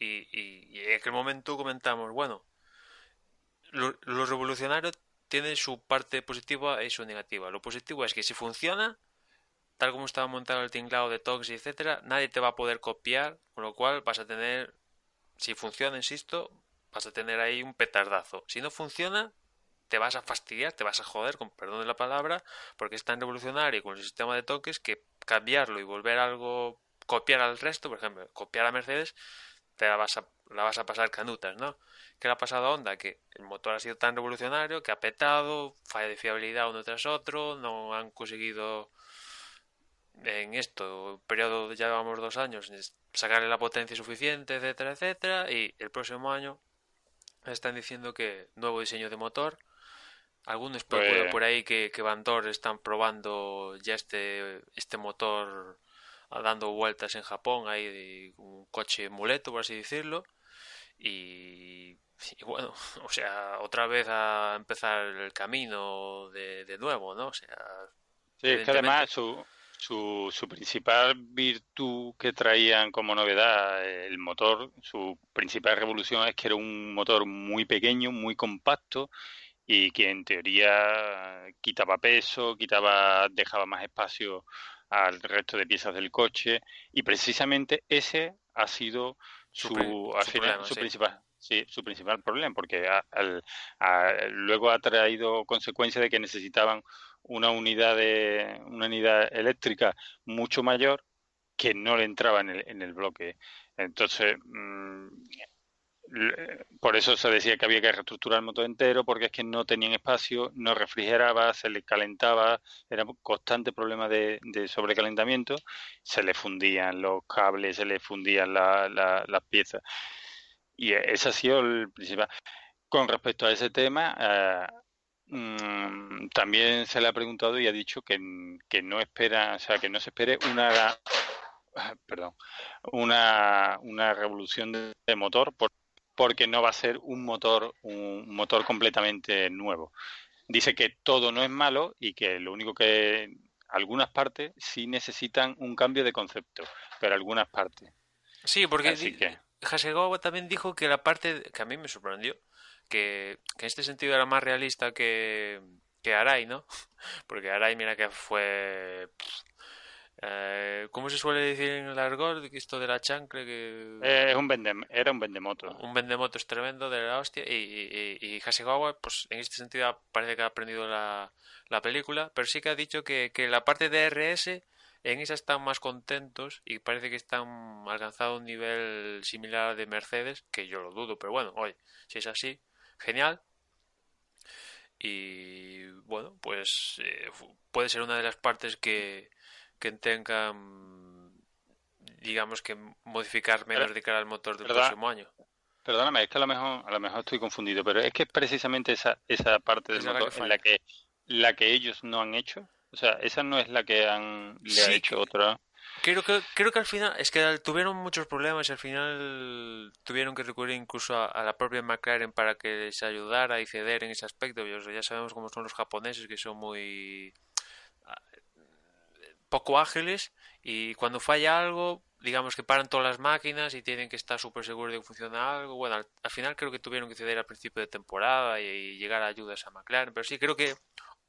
Y en aquel momento comentamos, bueno, lo revolucionario tiene su parte positiva y su negativa. Lo positivo es que si funciona, tal como estaba montado el tinglado de Tox, etcétera, nadie te va a poder copiar, con lo cual vas a tener, si funciona, insisto, vas a tener ahí un petardazo. Si no funciona, te vas a fastidiar, te vas a joder, con perdón de la palabra, porque es tan revolucionario con el sistema de toques que cambiarlo y volver algo, copiar al resto, por ejemplo, copiar a Mercedes, la vas a pasar canutas, ¿no? ¿Qué le ha pasado a Honda? Que el motor ha sido tan revolucionario que ha petado, falla de fiabilidad uno tras otro, no han conseguido en esto, periodo ya llevamos 2 años, sacarle la potencia suficiente, etcétera, etcétera, y el próximo año están diciendo que nuevo diseño de motor. Alguno especula Pues por ahí que Vantor están probando ya este motor dando vueltas en Japón, ahí un coche muleto, por así decirlo, y bueno, o sea, otra vez a empezar el camino de nuevo, ¿no? O sea, sí, es que además evidentemente. su principal virtud que traían como novedad el motor, su principal revolución es que era un motor muy pequeño, muy compacto y que en teoría quitaba peso, dejaba más espacio al resto de piezas del coche y precisamente ese ha sido al Su final, problema, sí. su principal problema, porque luego ha traído consecuencia de que necesitaban una unidad eléctrica mucho mayor que no le entraba en el bloque. Entonces, por eso se decía que había que reestructurar el motor entero, porque es que no tenían espacio, no refrigeraba, se le calentaba, era un constante problema de sobrecalentamiento, se le fundían los cables, se le fundían las piezas. Y ese ha sido el principal. Con respecto a ese tema, también se le ha preguntado y ha dicho que no espera, o sea, que no se espere perdón, una revolución de motor porque no va a ser un motor completamente nuevo. Dice que todo no es malo y que lo único que algunas partes sí necesitan un cambio de concepto, pero algunas partes. Sí, porque Así que Hasegawa también dijo que la parte que a mí me sorprendió, que en este sentido era más realista que Arai, ¿no? Porque Arai, mira que fue... ¿cómo se suele decir en el argot? Esto de la chancre, que era un vendemoto. un vendemotos tremendo de la hostia. Y Hasegawa, pues en este sentido parece que ha aprendido la película, pero sí que ha dicho que la parte de RS en esa están más contentos y parece que están alcanzado un nivel similar de Mercedes, que yo lo dudo, pero bueno, oye, si es así, genial. Y bueno, pues puede ser una de las partes que tengan, digamos que modificar Pero, menos de cara al motor del ¿verdad? próximo año. Perdóname, es que a lo mejor estoy confundido, pero es que es precisamente esa parte del Esa es la que motor en falla. la que ellos no han hecho. O sea, esa no es la que le ha Sí, hecho otra. creo que al final es que tuvieron muchos problemas y al final tuvieron que recurrir incluso a la propia McLaren para que les ayudara y ceder en ese aspecto. Ya sabemos cómo son los japoneses, que son muy poco ágiles y cuando falla algo, digamos que paran todas las máquinas y tienen que estar súper seguros de que funciona algo. Bueno, al final creo que tuvieron que ceder al principio de temporada y llegar a ayudas a McLaren, pero sí creo que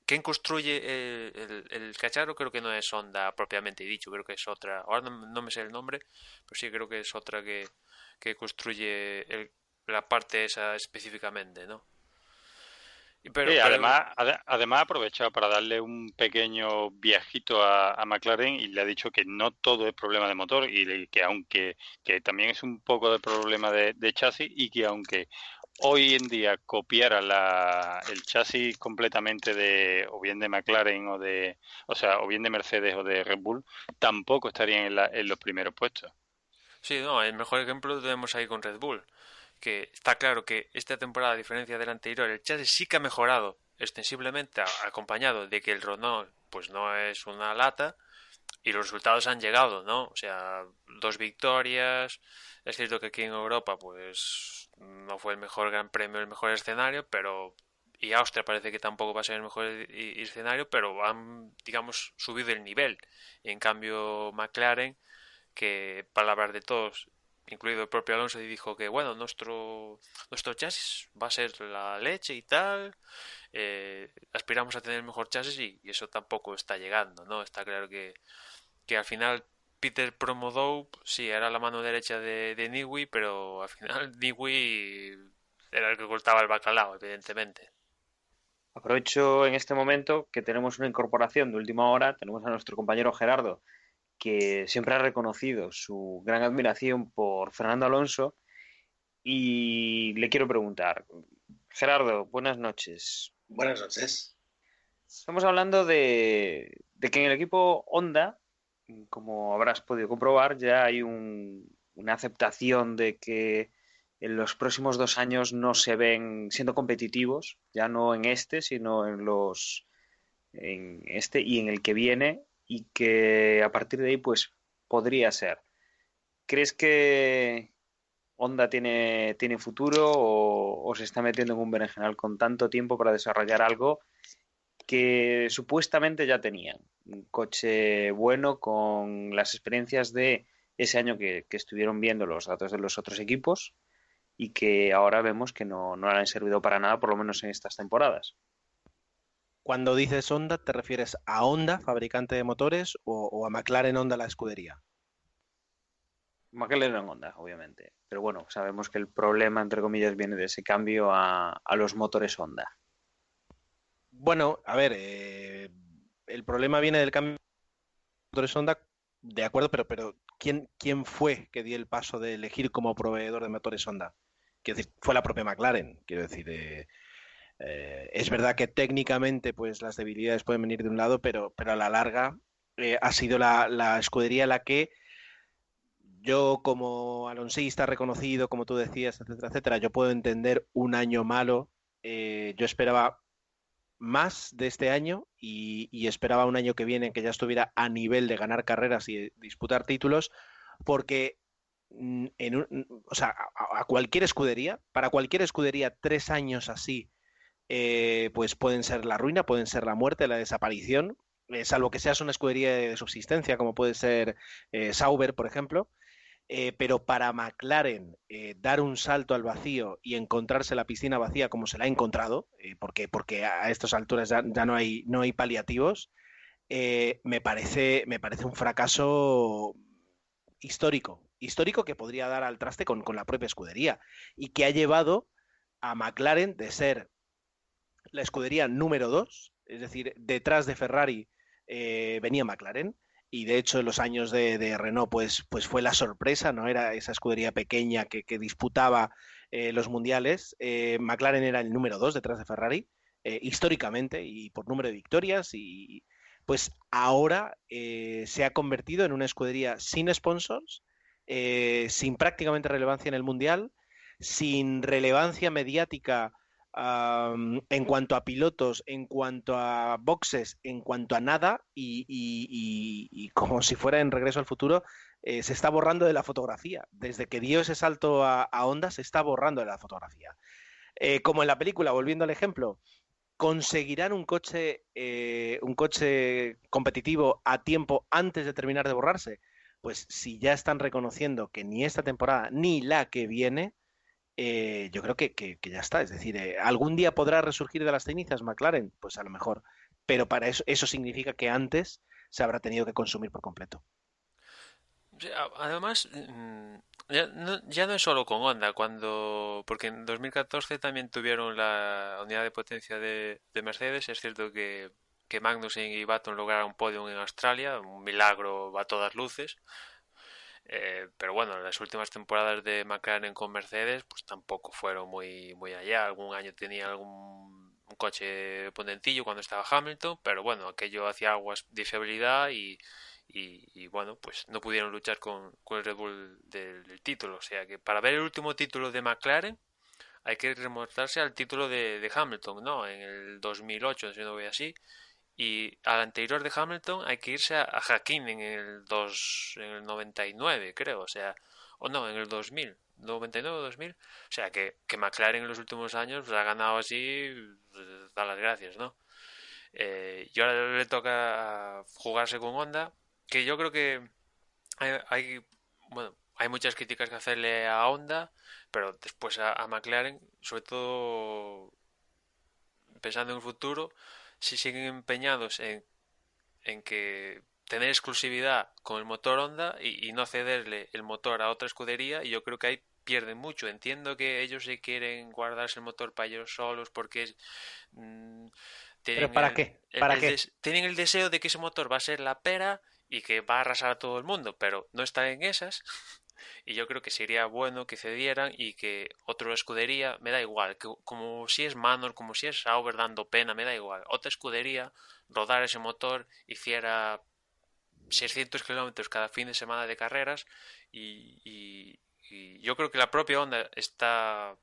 quien construye el cacharro creo que no es Honda propiamente dicho, creo que es otra, ahora no me sé el nombre, pero sí creo que es otra que construye la parte esa específicamente, ¿no? Sí, Pero además ha aprovechado para darle un pequeño viajito a McLaren y le ha dicho que no todo es problema de motor que aunque que también es un poco de problema de chasis y que aunque hoy en día copiara el chasis completamente o bien de McLaren o bien de Mercedes o de Red Bull, tampoco estarían en los primeros puestos. sí, no, el mejor ejemplo lo tenemos ahí con Red Bull, que está claro que esta temporada, a diferencia de la anterior, el chasis sí que ha mejorado extensiblemente, acompañado de que el Renault pues no es una lata y los resultados han llegado, ¿no? O sea, 2 victorias, es cierto que aquí en Europa pues no fue el mejor Gran Premio, el mejor escenario, pero y Austria parece que tampoco va a ser el mejor escenario, pero han, digamos, subido el nivel. Y en cambio McLaren, que palabras de todos, incluido el propio Alonso, dijo que bueno, nuestro chasis va a ser la leche y tal, aspiramos a tener el mejor chasis y eso tampoco está llegando, ¿no? Está claro que al final Peter Promodou sí era la mano derecha de Newey, pero al final Newey era el que cortaba el bacalao, evidentemente. Aprovecho en este momento que tenemos una incorporación de última hora, tenemos a nuestro compañero Gerardo, que siempre ha reconocido su gran admiración por Fernando Alonso y le quiero preguntar, Gerardo, buenas noches. Buenas noches. Estamos hablando de que en el equipo Honda, como habrás podido comprobar, ya hay una aceptación de que en los próximos 2 años no se ven siendo competitivos, ya no en este, sino en este y en el que viene, y que a partir de ahí, pues, podría ser. ¿Crees que Honda tiene futuro o se está metiendo en un berenjenal con tanto tiempo para desarrollar algo que supuestamente ya tenían? Un coche bueno con las experiencias de ese año que estuvieron viendo los datos de los otros equipos y que ahora vemos que no han servido para nada, por lo menos en estas temporadas. Cuando dices Honda, ¿te refieres a Honda, fabricante de motores, o a McLaren Honda, la escudería? McLaren Honda, obviamente. Pero bueno, sabemos que el problema, entre comillas, viene de ese cambio a los motores Honda. Bueno, a ver, el problema viene del cambio de motores Honda, de acuerdo, pero ¿quién fue que dio el paso de elegir como proveedor de motores Honda? Quiero decir, fue la propia McLaren. Quiero decir, es verdad que técnicamente pues las debilidades pueden venir de un lado, pero a la larga ha sido la escudería la que yo como alonsista reconocido, como tú decías, etcétera, etcétera, yo puedo entender un año malo. Yo esperaba más de este año y esperaba un año que viene que ya estuviera a nivel de ganar carreras y disputar títulos, porque o sea, a cualquier escudería, para cualquier escudería, 3 años así, pues pueden ser la ruina, pueden ser la muerte, la desaparición, salvo que seas una escudería de subsistencia, como puede ser Sauber, por ejemplo. Pero para McLaren dar un salto al vacío y encontrarse la piscina vacía como se la ha encontrado, porque a estas alturas ya no hay paliativos, me parece un fracaso histórico que podría dar al traste con la propia escudería y que ha llevado a McLaren de ser la escudería número 2, es decir, detrás de Ferrari venía McLaren, y de hecho en los años de Renault pues fue la sorpresa, no era esa escudería pequeña que disputaba los mundiales. McLaren era el número 2 detrás de Ferrari, históricamente y por número de victorias, y pues ahora se ha convertido en una escudería sin sponsors, sin prácticamente relevancia en el mundial, sin relevancia mediática en cuanto a pilotos, en cuanto a boxes, en cuanto a nada, y como si fuera en Regreso al Futuro, se está borrando de la fotografía. Desde que dio ese salto a Honda, se está borrando de la fotografía. Como en la película, volviendo al ejemplo, ¿conseguirán un coche competitivo a tiempo antes de terminar de borrarse? Pues si ya están reconociendo que ni esta temporada ni la que viene, yo creo que ya está. Es decir, ¿algún día podrá resurgir de las cenizas McLaren? Pues a lo mejor. Pero para eso significa que antes se habrá tenido que consumir por completo. Sí, además, ya no es solo con Honda, porque en 2014 también tuvieron la unidad de potencia de Mercedes. Es cierto que Magnussen y Button lograron un podio en Australia, un milagro a todas luces. Pero bueno, las últimas temporadas de McLaren con Mercedes pues tampoco fueron muy allá. Algún año tenía un coche potentillo cuando estaba Hamilton, pero bueno, aquello hacía aguas de fiabilidad y bueno, pues no pudieron luchar con el Red Bull del título. O sea que para ver el último título de McLaren hay que remontarse al título de Hamilton, ¿no? En el 2008, si no voy así. Y al anterior de Hamilton hay que irse a Hakkinen en el 99, creo, o sea, o no, en el 2000, 99 o 2000. O sea, que McLaren en los últimos años pues, ha ganado así, pues, da las gracias, ¿no? Y ahora le toca jugarse con Honda, que yo creo que bueno, hay muchas críticas que hacerle a Honda, pero después a McLaren, sobre todo pensando en el futuro, si siguen empeñados en que tener exclusividad con el motor Honda y no cederle el motor a otra escudería, y yo creo que ahí pierden mucho. Entiendo que ellos se quieren guardarse el motor para ellos solos porque mm, ¿Pero tienen para qué? ¿Para qué? tienen el deseo de que ese motor va a ser la pera y que va a arrasar a todo el mundo, pero no están en esas. Y yo creo que sería bueno que cedieran y que otra escudería, me da igual, que, como si es Manor, como si es Sauber dando pena, me da igual. Otra escudería rodar ese motor, hiciera 600 kilómetros cada fin de semana de carreras y yo creo que la propia Honda está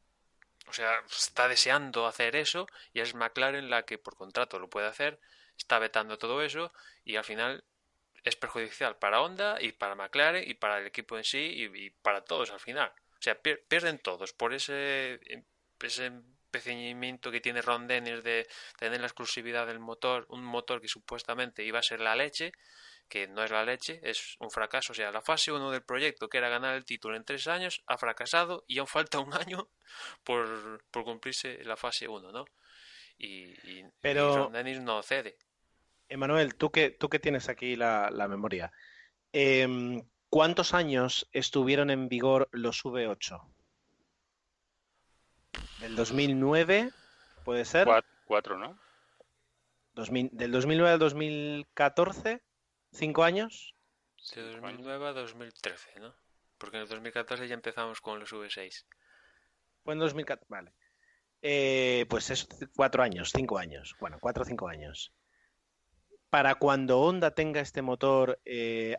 deseando hacer eso y es McLaren la que por contrato lo puede hacer, está vetando todo eso y al final es perjudicial para Honda y para McLaren y para el equipo en sí y para todos al final. O sea, pierden todos por ese empecinamiento que tiene Ron Dennis de tener la exclusividad del motor, un motor que supuestamente iba a ser la leche, que no es la leche, es un fracaso. O sea, la fase uno del proyecto, que era ganar el título en 3 años, ha fracasado y aún falta un año por cumplirse la fase uno, ¿no? Y Ron Pero, Dennis no cede. Emanuel, tú que tienes aquí la memoria, ¿cuántos años estuvieron en vigor los V8? ¿Del 2009? ¿Puede ser? Cuatro, ¿no? ¿Del 2009 al 2014? ¿5 años? De 5 años. 2009 a 2013, ¿no? Porque en el 2014 ya empezamos con los V6. Fue en 2014. Vale. Pues es 4 años, 5 años. Bueno, 4 o 5 años. Para cuando Honda tenga este motor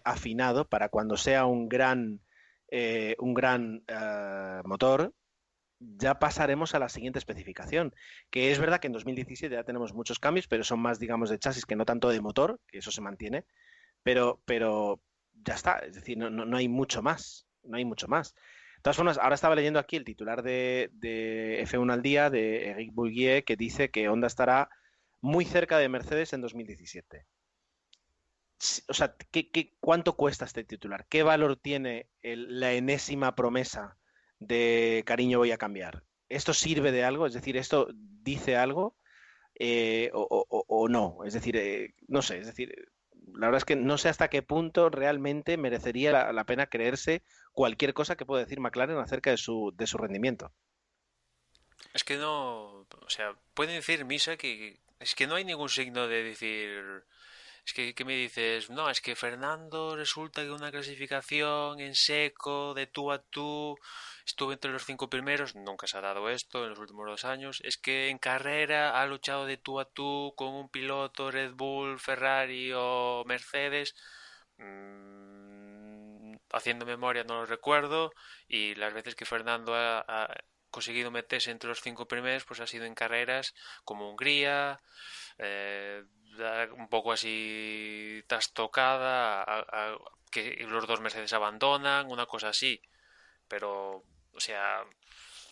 afinado, para cuando sea un gran motor, ya pasaremos a la siguiente especificación, que es verdad que en 2017 ya tenemos muchos cambios, pero son más, digamos, de chasis que no tanto de motor, que eso se mantiene, pero ya está, es decir, no hay mucho más, no hay mucho más. De todas formas, ahora estaba leyendo aquí el titular de F1 al día, de Eric Boulguier, que dice que Honda estará muy cerca de Mercedes en 2017. O sea, ¿cuánto cuesta este titular? ¿Qué valor tiene la enésima promesa de cariño voy a cambiar? ¿Esto sirve de algo? Es decir, ¿esto dice algo o no? Es decir, no sé, es decir, la verdad es que no sé hasta qué punto realmente merecería la pena creerse cualquier cosa que pueda decir McLaren acerca de su rendimiento. Es que no, o sea, pueden decir misa que es que no hay ningún signo de decir, es que me dices, no, es que Fernando resulta que una clasificación en seco, de tú a tú, estuvo entre los 5 primeros, nunca se ha dado esto en los últimos 2 años, es que en carrera ha luchado de tú a tú con un piloto Red Bull, Ferrari o Mercedes. Haciendo memoria no lo recuerdo y las veces que Fernando ha conseguido meterse entre los 5 primeros pues ha sido en carreras como Hungría, eh, un poco así trastocada, que los dos Mercedes abandonan, una cosa así, pero o sea,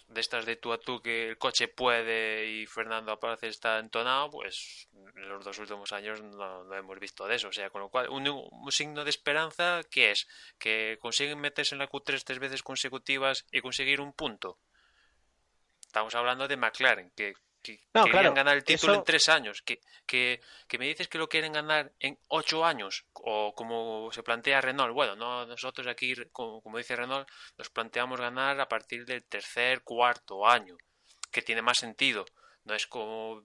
de estas de tú a tú que el coche puede y Fernando aparece está entonado, pues en los 2 últimos años no hemos visto de eso. O sea, con lo cual, un signo de esperanza que es que consiguen meterse en la Q3 3 veces consecutivas y conseguir un punto. Estamos hablando de McLaren, que No, querían claro, ganar el título eso, en 3 años, que me dices que lo quieren ganar en 8 años, o como se plantea Renault. Bueno, no, nosotros aquí, como dice Renault, nos planteamos ganar a partir del tercer, cuarto año, que tiene más sentido. No es como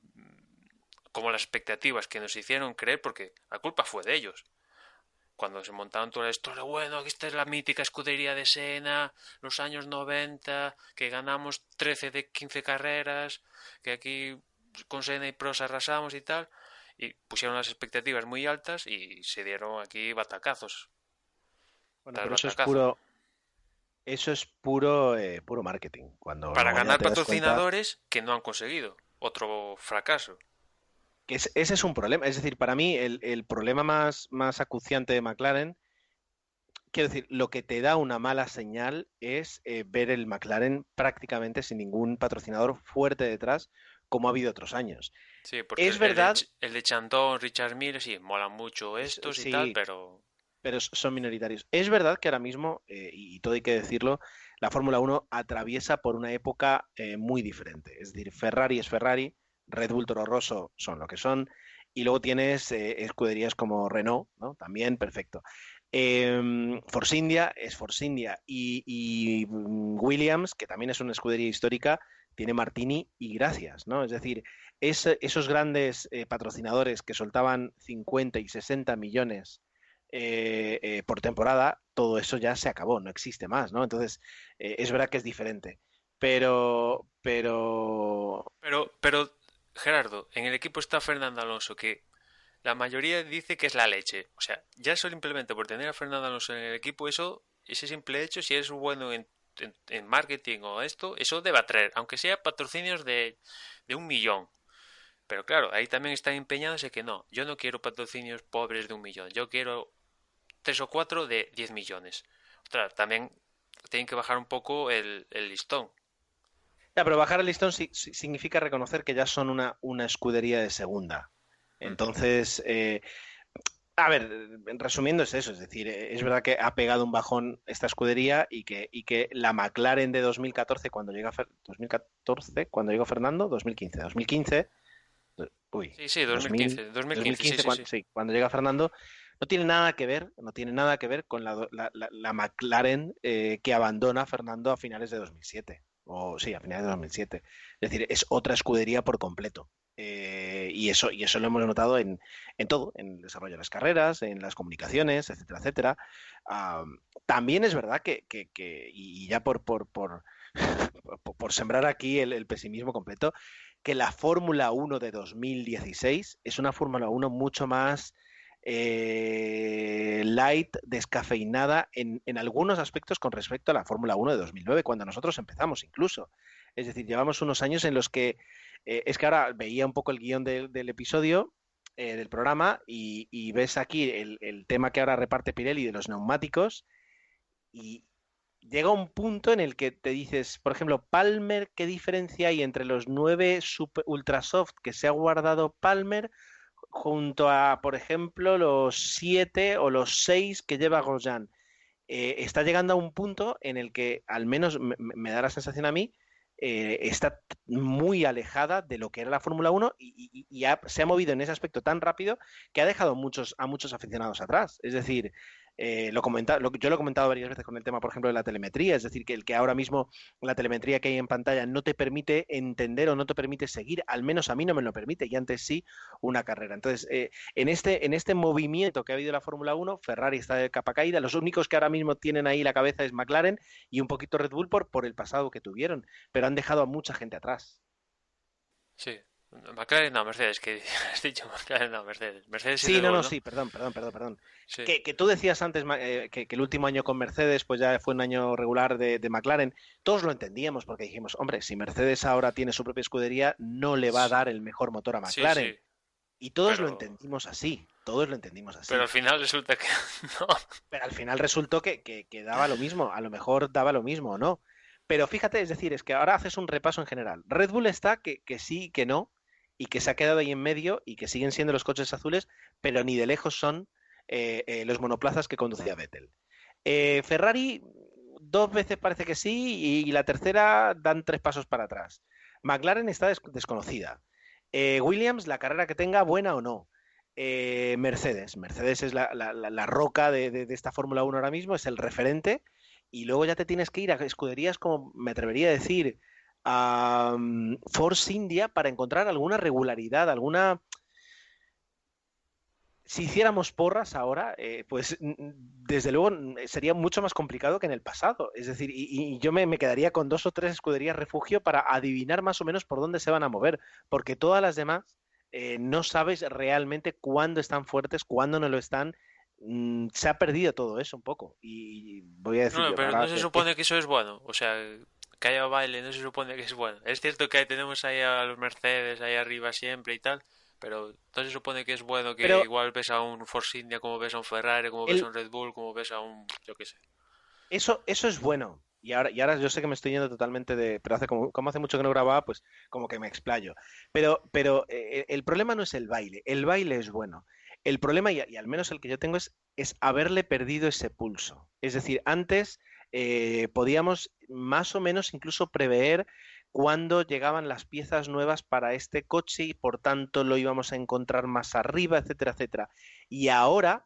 las expectativas que nos hicieron creer, porque la culpa fue de ellos cuando se montaron toda la historia. Bueno, aquí está la mítica escudería de Senna, los años 90, que ganamos 13 de 15 carreras, que aquí con Senna y Prost arrasamos y tal, y pusieron las expectativas muy altas y se dieron aquí batacazos bueno, tras pero batacazo. eso es puro, puro marketing. Cuando Para luego ya ganar te das cuenta patrocinadores que no han conseguido. Otro fracaso. que ese es un problema. Es decir, para mí el problema más acuciante de McLaren, quiero decir, lo que te da una mala señal es ver el McLaren prácticamente sin ningún patrocinador fuerte detrás, como ha habido otros años. Sí, porque Es verdad, el de Chantón, Richard Mille, sí, molan mucho estos y tal, sí, pero pero son minoritarios. Es verdad que ahora mismo, y todo hay que decirlo, la Fórmula Uno atraviesa por una época muy diferente. Es decir, Ferrari es Ferrari, Red Bull, Toro Rosso son lo que son, y luego tienes escuderías como Renault, ¿no? También, perfecto. Force India es Force India y Williams, que también es una escudería histórica, tiene Martini y gracias, ¿no? Es decir, esos grandes patrocinadores que soltaban 50 y 60 millones por temporada, todo eso ya se acabó, no existe más, ¿no? Entonces, es verdad que es diferente. Pero, Pero, Gerardo, en el equipo está Fernando Alonso, que la mayoría dice que es la leche. O sea, ya simplemente por tener a Fernando Alonso en el equipo, ese simple hecho, si es bueno en marketing o esto, eso debe atraer, aunque sea patrocinios de 1 millón. Pero claro, ahí también están empeñados en que no, yo no quiero patrocinios pobres de 1 millón, yo quiero 3 o 4 de 10 millones. Ostras, también tienen que bajar un poco el listón. ya, pero bajar el listón significa reconocer que ya son una escudería de segunda. Mm. Entonces, a ver, resumiendo es eso, es decir, es verdad que ha pegado un bajón esta escudería y que la McLaren de 2014, cuando llega 2014, cuando llegó Fernando, 2015, uy, Sí, sí, 2000, 2015, sí, 2015, sí, sí. sí, cuando llega Fernando, no tiene nada que ver, no tiene nada que ver con la McLaren que abandona Fernando a finales de 2007. O sí, a finales de 2007. Es decir, es otra escudería por completo. Y eso lo hemos notado en todo, en el desarrollo de las carreras, en las comunicaciones, etcétera, etcétera. También es verdad y ya por sembrar aquí el pesimismo completo, que la Fórmula Uno de 2016 es una Fórmula Uno mucho más light, descafeinada en algunos aspectos con respecto a la Fórmula Uno de 2009, cuando nosotros empezamos incluso. Es decir, llevamos unos años en los que, es que ahora veía un poco el guión del episodio, del programa, y ves aquí el tema que ahora reparte Pirelli de los neumáticos, y llega un punto en el que te dices, por ejemplo, Palmer, ¿qué diferencia hay entre los 9 Ultrasoft que se ha guardado Palmer junto a, por ejemplo, los 7 o los 6 que lleva Grosjean? Está llegando a un punto en el que, al menos me da la sensación a mí, está muy alejada de lo que era la Fórmula Uno y se ha movido en ese aspecto tan rápido que ha dejado a muchos aficionados atrás. Es decir, yo lo he comentado varias veces con el tema, por ejemplo, de la telemetría, es decir, que el que ahora mismo la telemetría que hay en pantalla no te permite entender o no te permite seguir, al menos a mí no me lo permite, y antes sí, una carrera. Entonces, en este movimiento que ha habido en la Fórmula Uno, Ferrari está de capa caída, los únicos que ahora mismo tienen ahí la cabeza es McLaren y un poquito Red Bull por el pasado que tuvieron, pero han dejado a mucha gente atrás. Sí. McLaren no, Mercedes, que has dicho McLaren no, Mercedes. Mercedes y Sí, Red no, Bull, no, ¿no? sí, perdón. Sí. Que tú decías antes que el último año con Mercedes pues ya fue un año regular de McLaren. Todos lo entendíamos porque dijimos, hombre, si Mercedes ahora tiene su propia escudería, no le va a dar el mejor motor a Sí, McLaren. sí, Y todos lo pero, entendimos así, todos lo entendimos pero así. al final resulta que no. Pero al final resultó que daba lo mismo, a lo mejor daba lo mismo o no. Pero fíjate, es decir, es que ahora haces un repaso en general. Red Bull está que sí y que no, y que se ha quedado ahí en medio y que siguen siendo los coches azules, pero ni de lejos son los monoplazas que conducía Vettel. Ferrari 2 veces parece que sí y la tercera dan 3 pasos para atrás. McLaren está desconocida. Williams, la carrera que tenga, buena o no. Mercedes es la roca de esta Fórmula 1 ahora mismo, es el referente. Y luego ya te tienes que ir a escuderías, como me atrevería a decir, a Force India para encontrar alguna regularidad, alguna... Si hiciéramos porras ahora, pues desde luego sería mucho más complicado que en el pasado. Es decir, y yo me quedaría con 2 o 3 escuderías refugio para adivinar más o menos por dónde se van a mover, porque todas las demás no sabes realmente cuándo están fuertes, cuándo no lo están. Se ha perdido todo eso un poco. Y voy a decir, No, pero ahora, no se supone que eso es bueno. O sea, que haya baile no se supone que es bueno. Es cierto que tenemos ahí a los Mercedes ahí arriba siempre y tal, pero no se supone que es bueno que pero igual ves a un Force India como ves a un Ferrari, como ves a el, un Red Bull, como ves a un, yo qué sé. eso es bueno. Y ahora yo sé que me estoy yendo totalmente de... Pero como hace mucho que no grababa, pues como que me explayo. Pero el problema no es el baile. El baile es bueno. El problema, y al menos el que yo tengo, es haberle perdido ese pulso. Es decir, antes podíamos más o menos incluso prever cuándo llegaban las piezas nuevas para este coche y por tanto lo íbamos a encontrar más arriba, etcétera, etcétera. Y ahora,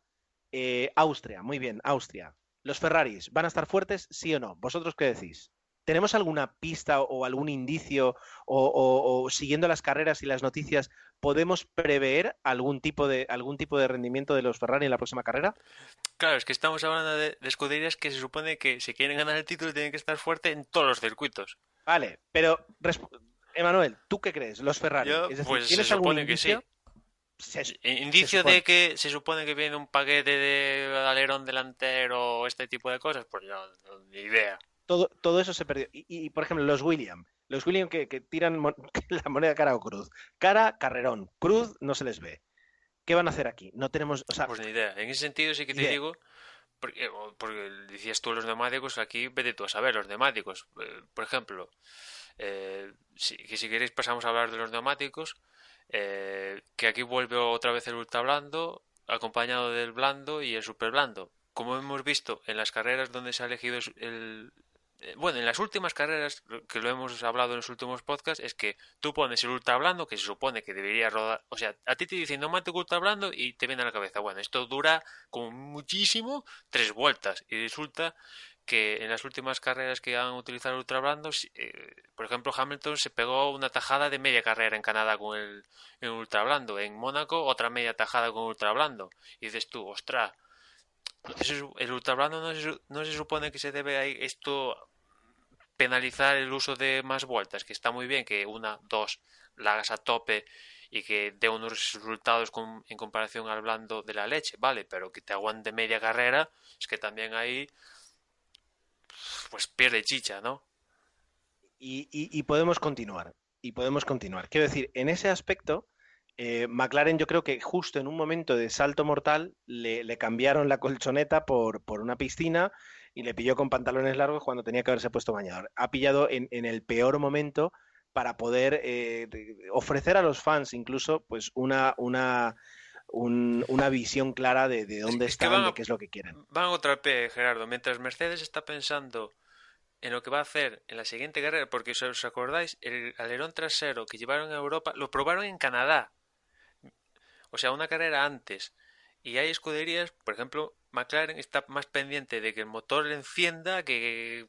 Austria, muy bien, Austria. ¿Los Ferraris van a estar fuertes, sí o no? ¿Vosotros qué decís? ¿Tenemos alguna pista o algún indicio o siguiendo las carreras y las noticias podemos prever algún tipo de rendimiento de los Ferrari en la próxima carrera? Claro, es que estamos hablando de escuderías que se supone que si quieren ganar el título tienen que estar fuerte en todos los circuitos. Vale, pero Emanuel, ¿tú qué crees? Los Ferrari, Yo, es decir, pues se ¿tienes algún supone que sí. indicio? Se Indicio de supone. que se supone que viene un paquete de alerón delantero o este tipo de cosas, pues yo ni idea. Todo eso se perdió. Por ejemplo, los Williams que tiran la moneda cara o cruz. Cara, carrerón. Cruz, no se les ve. ¿Qué van a hacer aquí? No tenemos, o sea, Pues ni idea. En ese sentido sí que te idea. digo, porque decías tú los neumáticos, aquí vete tú a saber los neumáticos. Por ejemplo, si queréis pasamos a hablar de los neumáticos, que aquí vuelve otra vez el ultra blando, acompañado del blando y el super blando. Como hemos visto en las carreras donde se ha elegido bueno, en las últimas carreras, que lo hemos hablado en los últimos podcasts, es que tú pones el ultra blando, que se supone que debería rodar, o sea, a ti te dicen neumático ultra blando y te viene a la cabeza, bueno, esto dura como muchísimo 3 vueltas y resulta que en las últimas carreras que han utilizado el ultra blando, por ejemplo, Hamilton se pegó una tajada de media carrera en Canadá con el ultra blando, en Mónaco otra media tajada con ultra blando y dices tú, ostras, entonces el ultra blando no se supone que se debe a esto penalizar el uso de más vueltas, que está muy bien que una, dos la hagas a tope y que dé unos resultados en comparación al blando de la leche, vale, pero que te aguante media carrera, es que también ahí pues pierde chicha, ¿no? Y podemos continuar. Y podemos continuar. Quiero decir, en ese aspecto, McLaren yo creo que justo en un momento de salto mortal le cambiaron la colchoneta por una piscina y le pilló con pantalones largos cuando tenía que haberse puesto bañador. Ha pillado en el peor momento para poder ofrecer a los fans incluso pues una visión clara de dónde Es que están, de qué es lo que quieren. van otra vez, Gerardo, mientras Mercedes está pensando en lo que va a hacer en la siguiente carrera, porque si os acordáis, el alerón trasero que llevaron a Europa lo probaron en Canadá, o sea, una carrera antes. Y hay escuderías, por ejemplo, McLaren está más pendiente de que el motor le encienda, que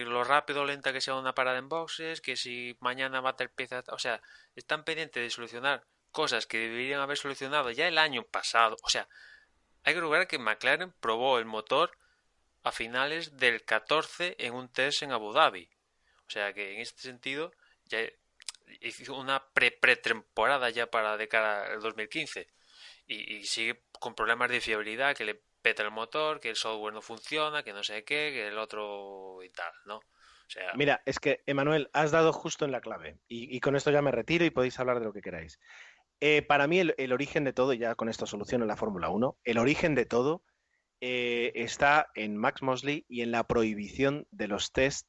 lo rápido o lenta que sea una parada en boxes, que si mañana va a tener piezas, o sea, están pendientes de solucionar cosas que deberían haber solucionado ya el año pasado. O sea, hay que recordar que McLaren probó el motor a finales del 14 en un test en Abu Dhabi. O sea que en este sentido ya hizo una pretemporada ya para de cara al 2015 y sigue con problemas de fiabilidad, que le peta el motor, que el software no funciona, que no sé qué, que el otro y tal, ¿no? O sea, Mira, es que, Emanuel, has dado justo en la clave. Y con esto ya me retiro y podéis hablar de lo que queráis. Para mí, el origen de todo, y ya con esto soluciono la Fórmula 1, el origen de todo está en Max Mosley y en la prohibición de los test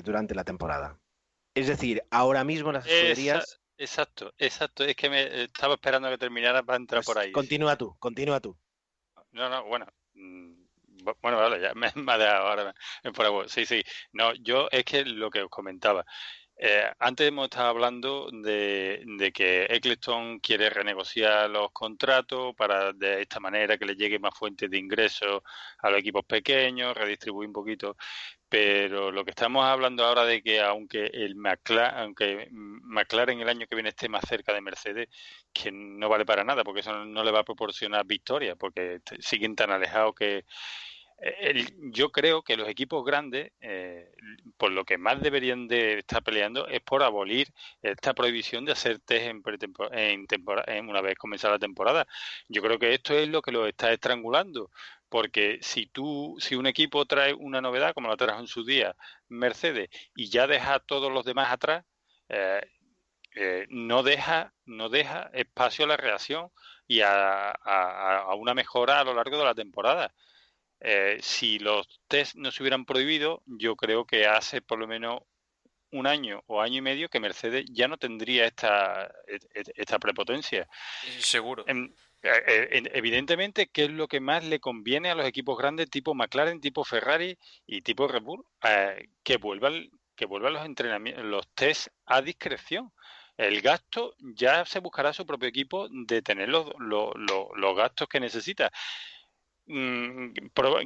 durante la temporada. Es decir, ahora mismo las escuderías... Exacto. Es que me estaba esperando a que terminara para entrar Pues por ahí. continúa tú. No, bueno. Bueno, vale, ya me ha dejado ahora por agua. Sí. No, yo es que lo que os comentaba. Antes hemos estado hablando de que Eccleston quiere renegociar los contratos para de esta manera que le llegue más fuentes de ingresos a los equipos pequeños, redistribuir un poquito. Pero lo que estamos hablando ahora de que aunque McLaren el año que viene esté más cerca de Mercedes, que no vale para nada, porque eso no le va a proporcionar victoria, porque siguen tan alejados que yo creo que los equipos grandes, por lo que más deberían de estar peleando es por abolir esta prohibición de hacer test una vez comenzada la temporada. Yo creo que esto es lo que lo está estrangulando, porque si un equipo trae una novedad, como la trajo en su día Mercedes, y ya deja a todos los demás atrás, no deja espacio a la reacción y a una mejora a lo largo de la temporada. Si los test no se hubieran prohibido, yo creo que hace por lo menos un año o año y medio que Mercedes ya no tendría esta prepotencia. Seguro. Evidentemente, ¿qué es lo que más le conviene a los equipos grandes tipo McLaren, tipo Ferrari y tipo Red Bull? Que vuelvan los entrenamientos, los test a discreción. El gasto ya se buscará su propio equipo de tener los gastos que necesita.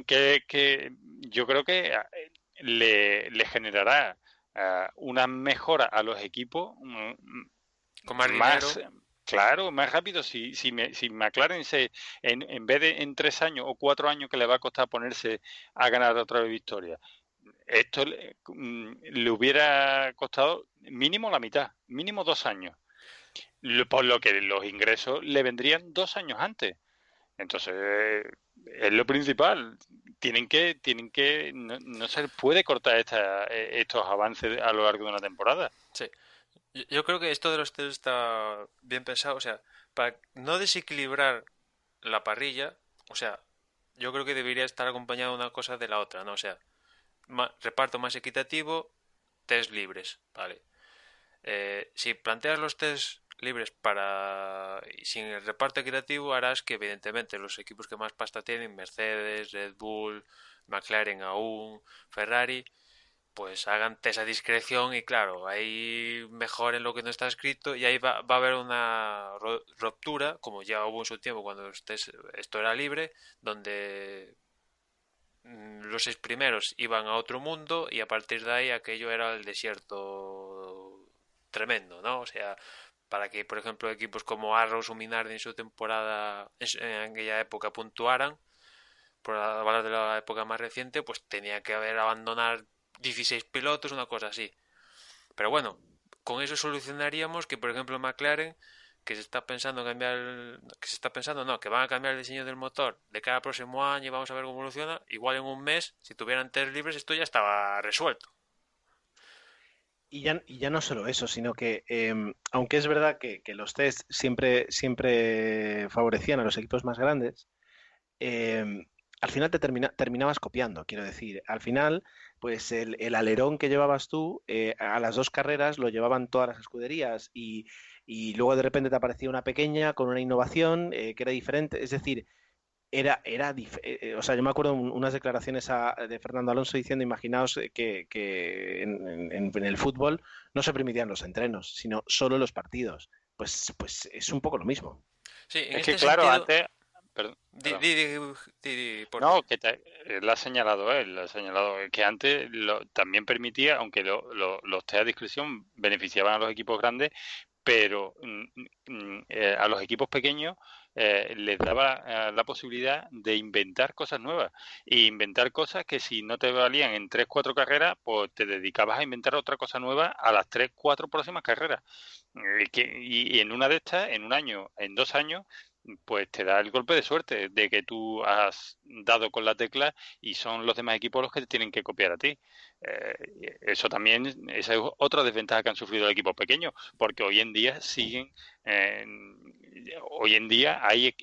Que yo creo que le generará una mejora a los equipos Con más dinero. Claro, más rápido. Si McLaren en vez de en 3 años o 4 años que le va a costar ponerse a ganar otra vez victoria, esto le hubiera costado mínimo la mitad, mínimo 2 años, por lo que los ingresos le vendrían 2 años antes. Entonces, es lo principal. No se puede cortar estos avances a lo largo de una temporada. Sí. Yo creo que esto de los test está bien pensado, o sea, para no desequilibrar la parrilla, o sea, yo creo que debería estar acompañado una cosa de la otra, ¿no? O sea, reparto más equitativo, test libres, ¿vale? Si planteas los test libres sin el reparto equitativo, harás que evidentemente los equipos que más pasta tienen, Mercedes, Red Bull, McLaren aún, Ferrari, pues hagan test a discreción y claro, ahí mejoren lo que no está escrito y ahí va a haber una ruptura, como ya hubo en su tiempo cuando esto era libre, donde los 6 primeros iban a otro mundo y a partir de ahí aquello era el desierto tremendo, ¿no? O sea, para que, por ejemplo, equipos como Arrows o Minardi en su temporada, en aquella época, puntuaran, por hablar de la época más reciente, pues tenía que haber abandonar 16 pilotos, una cosa así. Pero bueno, con eso solucionaríamos que, por ejemplo, McLaren, que se está pensando que van a cambiar el diseño del motor de cara al próximo año y vamos a ver cómo evoluciona, igual en un mes, si tuvieran test libres, esto ya estaba resuelto. Y ya no solo eso, sino que aunque es verdad que los test siempre favorecían a los equipos más grandes, al final terminabas copiando, quiero decir. Al final, pues el alerón que llevabas tú, a las 2 carreras lo llevaban todas las escuderías y luego de repente te aparecía una pequeña con una innovación que era diferente. Es decir, o sea, yo me acuerdo unas declaraciones de Fernando Alonso diciendo, imaginaos que en el fútbol no se permitían los entrenos, sino solo los partidos. Pues es un poco lo mismo. Sí, en Es este que claro, sentido... antes... Perdón. No, que lo ha señalado él, que antes también permitía, aunque los test a discreción beneficiaban a los equipos grandes, pero a los equipos pequeños les daba la posibilidad de inventar cosas nuevas e inventar cosas que si no te valían en 3-4 carreras, pues te dedicabas a inventar otra cosa nueva a las 3-4 próximas carreras. Y en una de estas, en un año, en 2 años, pues te da el golpe de suerte de que tú has dado con la tecla y son los demás equipos los que te tienen que copiar a ti. Eso también, esa es otra desventaja que han sufrido los equipos pequeños, porque hoy en día siguen hoy en día hay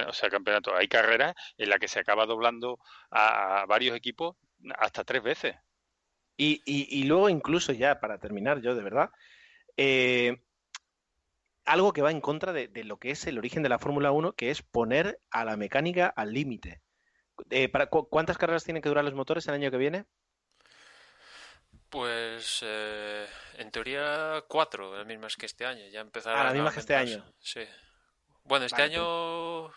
o sea, campeonatos, hay carreras en las que se acaba doblando a varios equipos hasta 3 veces. Y luego incluso ya, para terminar yo, de verdad, algo que va en contra de lo que es el origen de la Fórmula 1, que es poner a la mecánica al límite. ¿Cuántas carreras tienen que durar los motores el año que viene? Pues en teoría 4, las mismas que este año. Ya Ah, empezarán la a misma que este aumentarse. año. Sí. Bueno, este Vale, pues año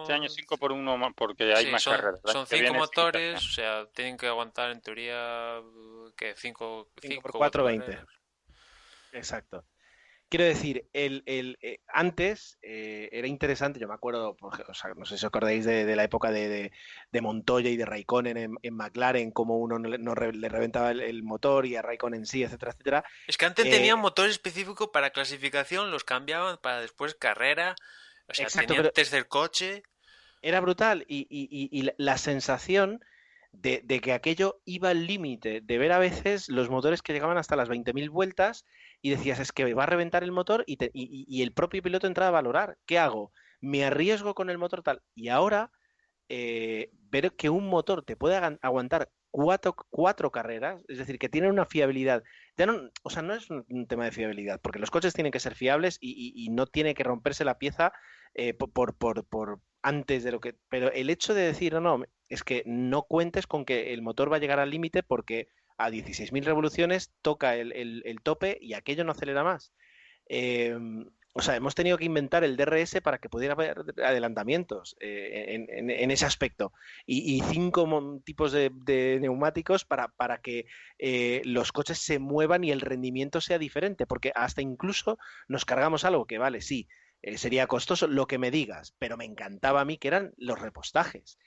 Este año son... 5 por 1 más porque hay Sí, más carreras. El año son que 5 viene 5 motores, también. o sea, tienen que aguantar en teoría que 5 5 por 4, 4 20. carreras. Exacto. Quiero decir, antes era interesante, yo me acuerdo, o sea, no sé si os acordáis de la época de Montoya y de Raikkonen en McLaren, cómo uno le reventaba el motor y a Raikkonen sí, etcétera, etcétera. Es que antes Eh, tenían motor específico para clasificación, los cambiaban para después carrera, o sea, exacto, tenían pero tercer coche. era brutal y la sensación de que aquello iba al límite, de ver a veces los motores que llegaban hasta las 20.000 vueltas y decías, es que va a reventar el motor y el propio piloto entraba a valorar, ¿qué hago? ¿Me arriesgo con el motor tal? Y ahora ver que un motor te puede aguantar cuatro carreras, es decir, que tiene una fiabilidad. Ya no, o sea, no es un tema de fiabilidad, porque los coches tienen que ser fiables y no tiene que romperse la pieza por antes de lo que. Pero el hecho de decir, no, no, es que no cuentes con que el motor va a llegar al límite porque a 16.000 revoluciones toca el tope y aquello no acelera más. Eh, o sea, hemos tenido que inventar el DRS para que pudiera haber adelantamientos en ese aspecto. Y 5 tipos de neumáticos para que los coches se muevan y el rendimiento sea diferente. Porque hasta incluso nos cargamos algo que, vale, sí, sería costoso lo que me digas, pero me encantaba a mí que eran los repostajes.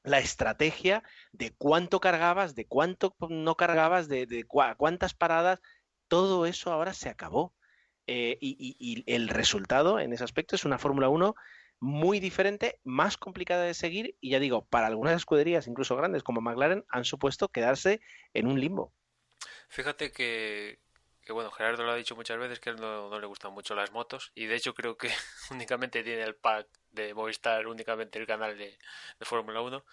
La estrategia de cuánto cargabas, de cuánto no cargabas, de cuántas paradas, todo eso ahora se acabó. Y el resultado en ese aspecto es una Fórmula 1 muy diferente, más complicada de seguir y ya digo, para algunas escuderías, incluso grandes como McLaren, han supuesto quedarse en un limbo. Fíjate que, bueno, Gerardo lo ha dicho muchas veces que a él no le gustan mucho las motos y de hecho creo que únicamente tiene el pack de Movistar, únicamente el canal de Fórmula 1.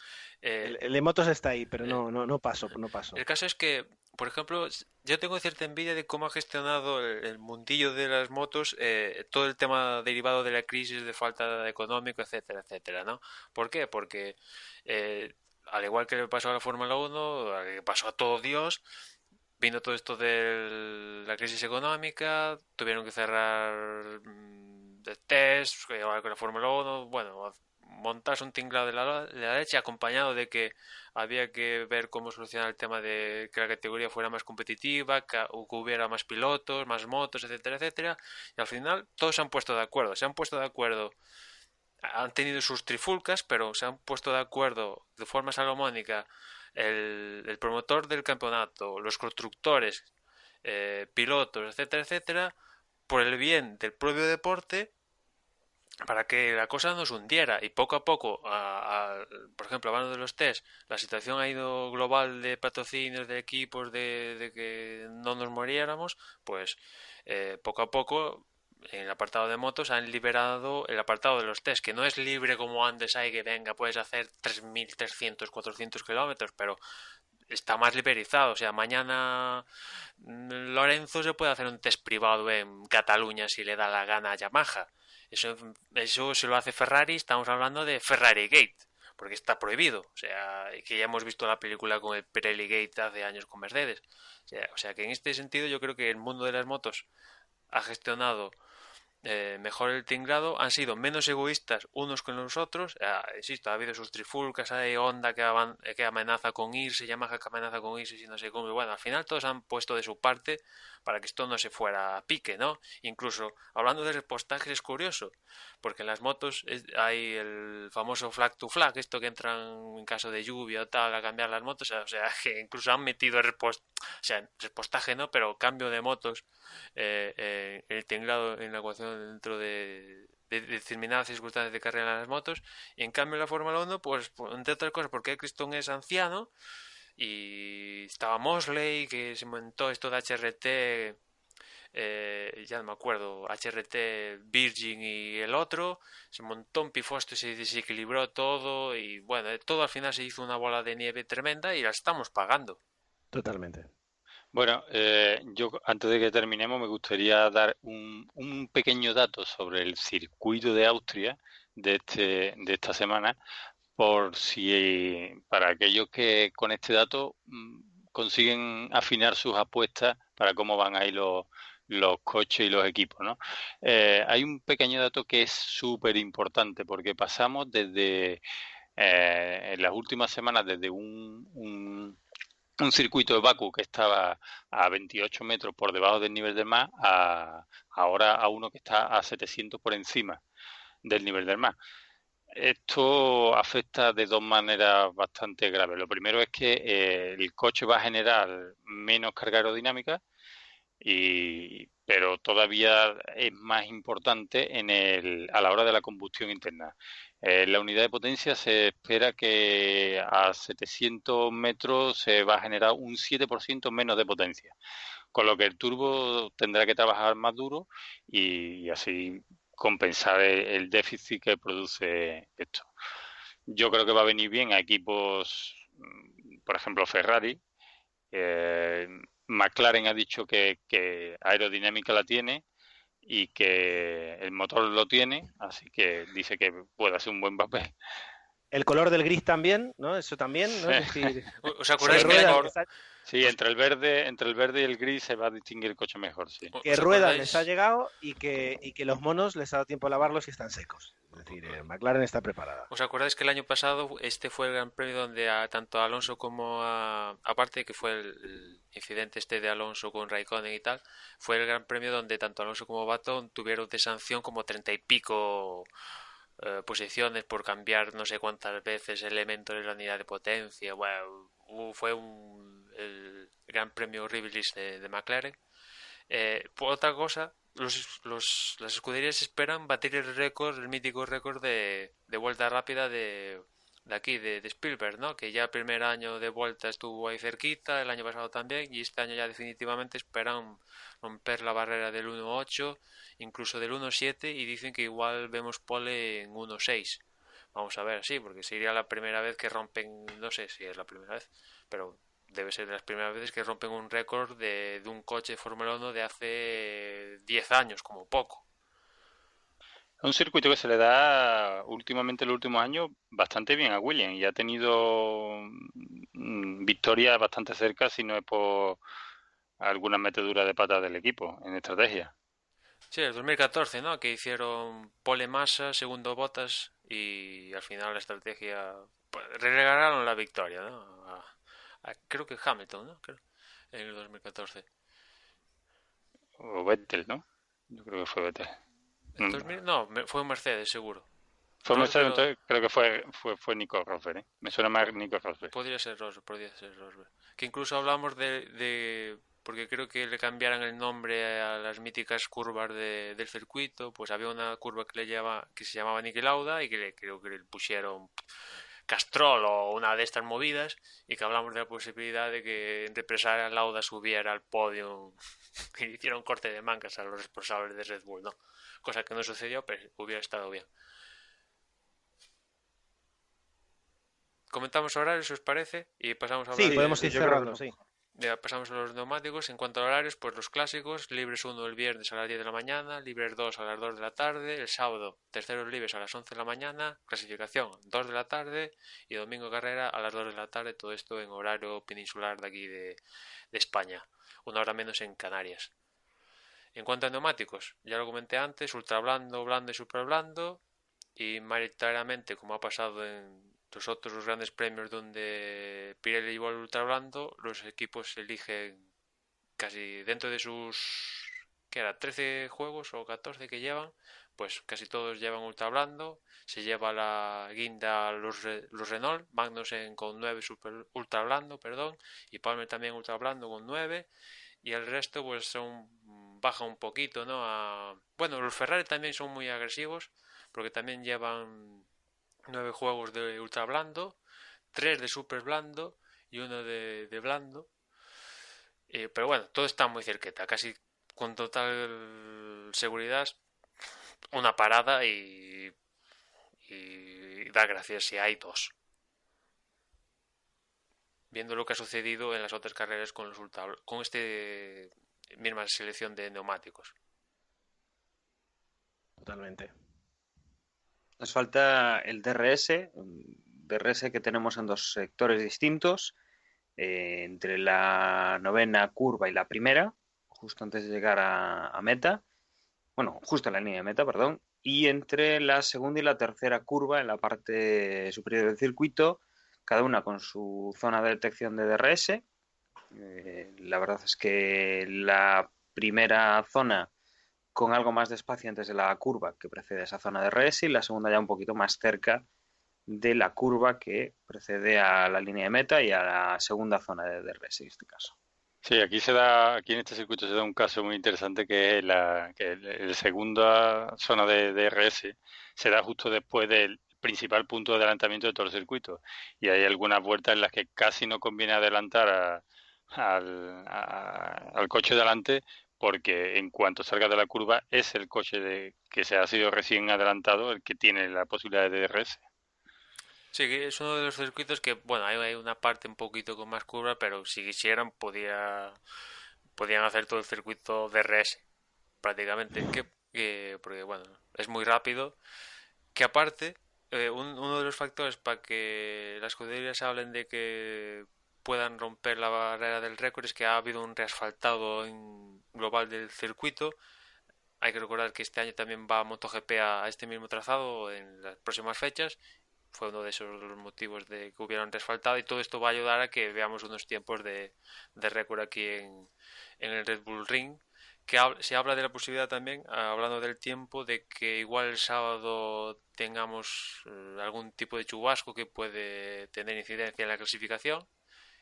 Eh, El de motos está ahí, pero eh, no paso, no paso. el caso es que, por ejemplo, yo tengo cierta envidia de cómo ha gestionado el mundillo de las motos todo el tema derivado de la crisis de falta de económico, etcétera, etcétera, ¿no? ¿Por qué? Porque eh, al igual que le pasó a la Fórmula 1, al que pasó a todo Dios, vino todo esto de la crisis económica, tuvieron que cerrar de test, igual que la Fórmula 1, bueno, montarse un tinglado de la leche, acompañado de que había que ver cómo solucionar el tema de que la categoría fuera más competitiva, que hubiera más pilotos, más motos, etcétera, etcétera, y al final todos se han puesto de acuerdo, han tenido sus trifulcas, pero se han puesto de acuerdo de forma salomónica el promotor del campeonato, los constructores, pilotos, etcétera, etcétera, por el bien del propio deporte, para que la cosa no se hundiera. Y poco a poco, por ejemplo, hablando de los test, la situación ha ido global de patrocinios, de equipos, de que no nos muriéramos, pues poco a poco en el apartado de motos han liberado el apartado de los test, que no es libre como antes hay que venga, puedes hacer 3.300, 400 kilómetros, pero está más liberalizado. O sea, mañana Lorenzo se puede hacer un test privado en Cataluña si le da la gana a Yamaha. Eso se lo hace Ferrari, estamos hablando de Ferrari Gate, porque está prohibido. O sea, que ya hemos visto la película con el Pirelli Gate hace años con Mercedes. O sea que en este sentido yo creo que el mundo de las motos ha gestionado mejor el tinglado, han sido menos egoístas unos con los otros. Insisto, ha habido sus trifulcas, hay Honda que amenaza con irse, Yamaha que amenaza con irse, si no sé cómo. Y bueno, al final todos han puesto de su parte para que esto no se fuera a pique, ¿no? Incluso hablando de repostajes es curioso, porque en las motos hay el famoso flag to flag, esto que entran en caso de lluvia o tal a cambiar las motos, o sea, que incluso han metido repostaje no, pero cambio de motos, el tinglado en la ecuación dentro de determinadas circunstancias de carrera en las motos. Y en cambio en la Fórmula 1, pues entre otras cosas porque Eccleston es anciano y estaba Mosley, que se montó esto de HRT, ya no me acuerdo, HRT Virgin y el otro, se montó un pifostio, se desequilibró todo y bueno, todo al final se hizo una bola de nieve tremenda y la estamos pagando. Totalmente. Bueno, yo antes de que terminemos me gustaría dar un pequeño dato sobre el circuito de Austria de esta semana, por si para aquellos que con este dato consiguen afinar sus apuestas para cómo van a ir los coches y los equipos, ¿no? Hay un pequeño dato que es súper importante porque pasamos desde en las últimas semanas desde un circuito de Bakú que estaba a 28 metros por debajo del nivel del mar ahora a uno que está a 700 por encima del nivel del mar. Esto afecta de dos maneras bastante graves. Lo primero es que el coche va a generar menos carga aerodinámica, pero todavía es más importante a la hora de la combustión interna. La unidad de potencia se espera que a 700 metros se va a generar un 7% menos de potencia, con lo que el turbo tendrá que trabajar más duro y así compensar el déficit que produce esto. Yo creo que va a venir bien a equipos, por ejemplo, Ferrari. McLaren ha dicho que aerodinámica la tiene y que el motor lo tiene, así que dice que puede hacer un buen papel. El color del gris también, ¿no? Eso también, ¿no? Es decir, ¿Os acordáis que que ruedan, Sí, entre el verde y el gris se va a distinguir el coche mejor, sí. que ruedan les ha llegado y que los monos les ha dado tiempo a lavarlos y están secos. Es decir, McLaren está preparada. ¿Os acordáis que el año pasado este fue el Gran Premio donde tanto a Alonso como aparte que fue el incidente este de Alonso con Raikkonen y tal, fue el Gran Premio donde tanto Alonso como Baton tuvieron de sanción como 30 y pico posiciones por cambiar no sé cuántas veces elementos de la unidad de potencia? Bueno, fue el Gran Premio horribilis de McLaren. Por otra cosa, las escuderías esperan batir el récord, el mítico récord de vuelta rápida de aquí, de Spielberg, ¿no? Que ya el primer año de vuelta estuvo ahí cerquita, el año pasado también, y este año ya definitivamente esperan romper la barrera del 1.8, incluso del 1.7, y dicen que igual vemos pole en 1.6. Vamos a ver, sí, porque sería la primera vez que rompen, no sé si es la primera vez, pero debe ser de las primeras veces que rompen un récord de un coche de Fórmula 1 de hace 10 años, como poco. Es un circuito que se le da últimamente en los últimos años bastante bien a Williams y ha tenido victorias bastante cerca, si no es por alguna metedura de pata del equipo en estrategia. Sí, el 2014, ¿no? Que hicieron pole Massa, segundo Bottas y al final la estrategia pues, regalaron la victoria, ¿no? Creo que Hamilton, ¿no? Creo, en el 2014. O Vettel, ¿no? Yo creo que fue Vettel. ¿En 2000? No, fue un Mercedes, seguro. Fue No, Mercedes, pero entonces creo que fue Nico Rosberg, ¿eh? Me suena más Nico Rosberg. podría ser Rosberg. Que incluso hablamos porque creo que le cambiaran el nombre a las míticas curvas del circuito, pues había una curva que se llamaba Niki Lauda y creo que le pusieron Castrol o una de estas movidas y que hablamos de la posibilidad de que en represalia Lauda subiera al podio y le hiciera un corte de mangas a los responsables de Red Bull, ¿no? Cosa que no sucedió, pero hubiera estado bien. Comentamos horarios, si os parece, y pasamos a hablar Sí, podemos ir cerrando, sí. Pasamos a los neumáticos. En cuanto a horarios, pues los clásicos, libres 1 el viernes a las 10 de la mañana, libres 2 a las 2 de la tarde, el sábado terceros libres a las 11 de la mañana, clasificación 2 de la tarde y domingo carrera a las 2 de la tarde, todo esto en horario peninsular de aquí de España, una hora menos en Canarias. En cuanto a neumáticos, ya lo comenté antes, ultra blando, blando y super blando, y mayoritariamente, como ha pasado en los otros grandes premios donde Pirelli llevó el ultra blando, los equipos eligen casi dentro de sus, ¿qué era? 13 juegos o 14 que llevan, pues casi todos llevan ultra blando. Se lleva la guinda los Renault, Magnussen con 9 ultra blando, perdón, y Palmer también ultra blando con 9, y el resto pues baja un poquito, ¿no? Bueno, los Ferrari también son muy agresivos porque también llevan 9 juegos de ultra blando, 3 de super blando y uno de blando. Pero bueno, todo está muy cerquita, casi con total seguridad. Una parada y da gracias si hay dos. Viendo lo que ha sucedido en las otras carreras con este misma selección de neumáticos. Totalmente. Nos falta el DRS, un DRS que tenemos en dos sectores distintos, entre la 9ª curva y la primera, justo antes de llegar a meta, bueno, justo en la línea de meta, perdón, y entre la segunda y la tercera curva en la parte superior del circuito, cada una con su zona de detección de DRS. La verdad es que la primera zona con algo más de espacio antes de la curva que precede a esa zona de DRS, y la segunda ya un poquito más cerca de la curva que precede a la línea de meta y a la segunda zona de DRS en este caso. Sí, aquí en este circuito se da un caso muy interesante que es el segunda zona de DRS se da justo después del principal punto de adelantamiento de todo el circuito. Y hay algunas vueltas en las que casi no conviene adelantar al coche de delante, porque en cuanto salga de la curva es el coche que se ha sido recién adelantado el que tiene la posibilidad de DRS. Sí, que es uno de los circuitos que, bueno, hay una parte un poquito con más curva, pero si quisieran podían hacer todo el circuito DRS, prácticamente, porque, bueno, es muy rápido, que aparte, uno de los factores para que las escuderías hablen de que puedan romper la barrera del récord es que ha habido un reasfaltado global del circuito. Hay que recordar que este año también va MotoGP a este mismo trazado en las próximas fechas. Fue uno de esos los motivos de que hubieran resfaltado, y todo esto va a ayudar a que veamos unos tiempos de récord aquí en el Red Bull Ring, que se habla de la posibilidad también, hablando del tiempo, de que igual el sábado tengamos algún tipo de chubasco que puede tener incidencia en la clasificación.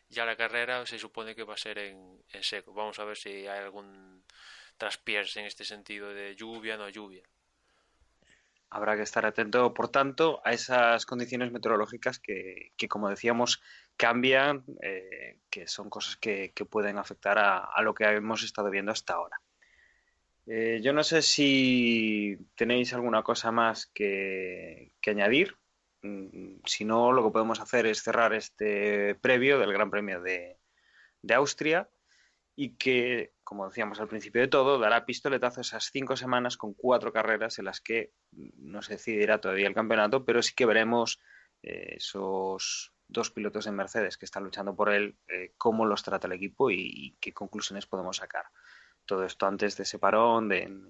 Ya la carrera se supone que va a ser en seco. Vamos a ver si hay algún traspiés en este sentido de lluvia o no lluvia. Habrá que estar atento, por tanto, a esas condiciones meteorológicas que como decíamos, cambian, que son cosas que pueden afectar a lo que hemos estado viendo hasta ahora. Yo no sé si tenéis alguna cosa más que añadir. Si no, lo que podemos hacer es cerrar este previo del Gran Premio de Austria, y que, como decíamos al principio de todo, dará pistoletazo esas 5 semanas con 4 carreras en las que no se decidirá todavía el campeonato, pero sí que veremos esos 2 pilotos de Mercedes que están luchando por él, cómo los trata el equipo y qué conclusiones podemos sacar. Todo esto antes de ese parón en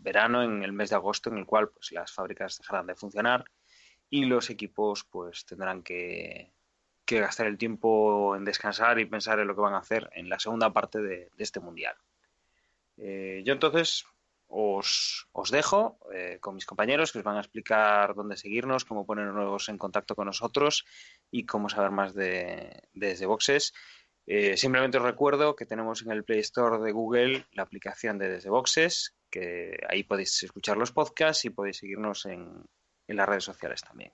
verano, en el mes de agosto, en el cual pues las fábricas dejarán de funcionar y los equipos pues tendrán que gastar el tiempo en descansar y pensar en lo que van a hacer en la segunda parte de este mundial. Yo entonces os dejo con mis compañeros, que os van a explicar dónde seguirnos, cómo ponernos en contacto con nosotros y cómo saber más desde Boxes. Simplemente os recuerdo que tenemos en el Play Store de Google la aplicación de Desde Boxes, que ahí podéis escuchar los podcasts y podéis seguirnos en las redes sociales también.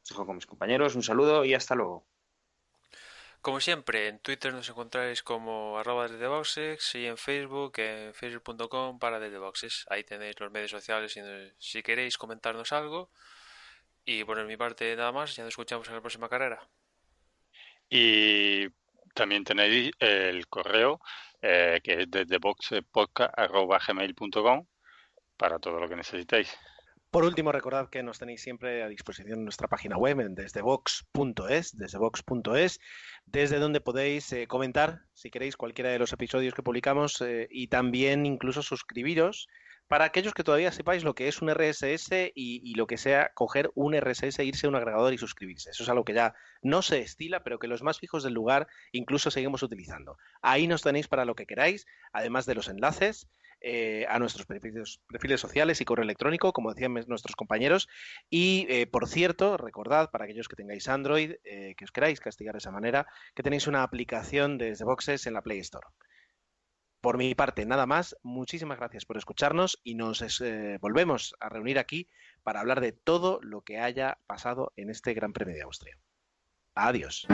Os dejo con mis compañeros, un saludo y hasta luego. Como siempre, en Twitter nos encontráis como @desdeboxes y en Facebook, en facebook.com /desdeboxes. Ahí tenéis los medios sociales si queréis comentarnos algo. Y por mi parte nada más, ya nos escuchamos en la próxima carrera. Y también tenéis el correo que es desdeboxepodcast@gmail.com para todo lo que necesitéis. Por último, recordad que nos tenéis siempre a disposición nuestra página web en desdebox.es, desde donde podéis comentar, si queréis, cualquiera de los episodios que publicamos y también incluso suscribiros para aquellos que todavía sepáis lo que es un RSS y lo que sea coger un RSS, irse a un agregador y suscribirse. Eso es algo que ya no se estila, pero que los más fijos del lugar incluso seguimos utilizando. Ahí nos tenéis para lo que queráis, además de los enlaces a nuestros perfiles sociales y correo electrónico, como decían nuestros compañeros. Y, por cierto, recordad, para aquellos que tengáis Android, que os queráis castigar de esa manera, que tenéis una aplicación desde Boxes en la Play Store. Por mi parte, nada más. Muchísimas gracias por escucharnos y nos volvemos a reunir aquí para hablar de todo lo que haya pasado en este Gran Premio de Austria. Adiós.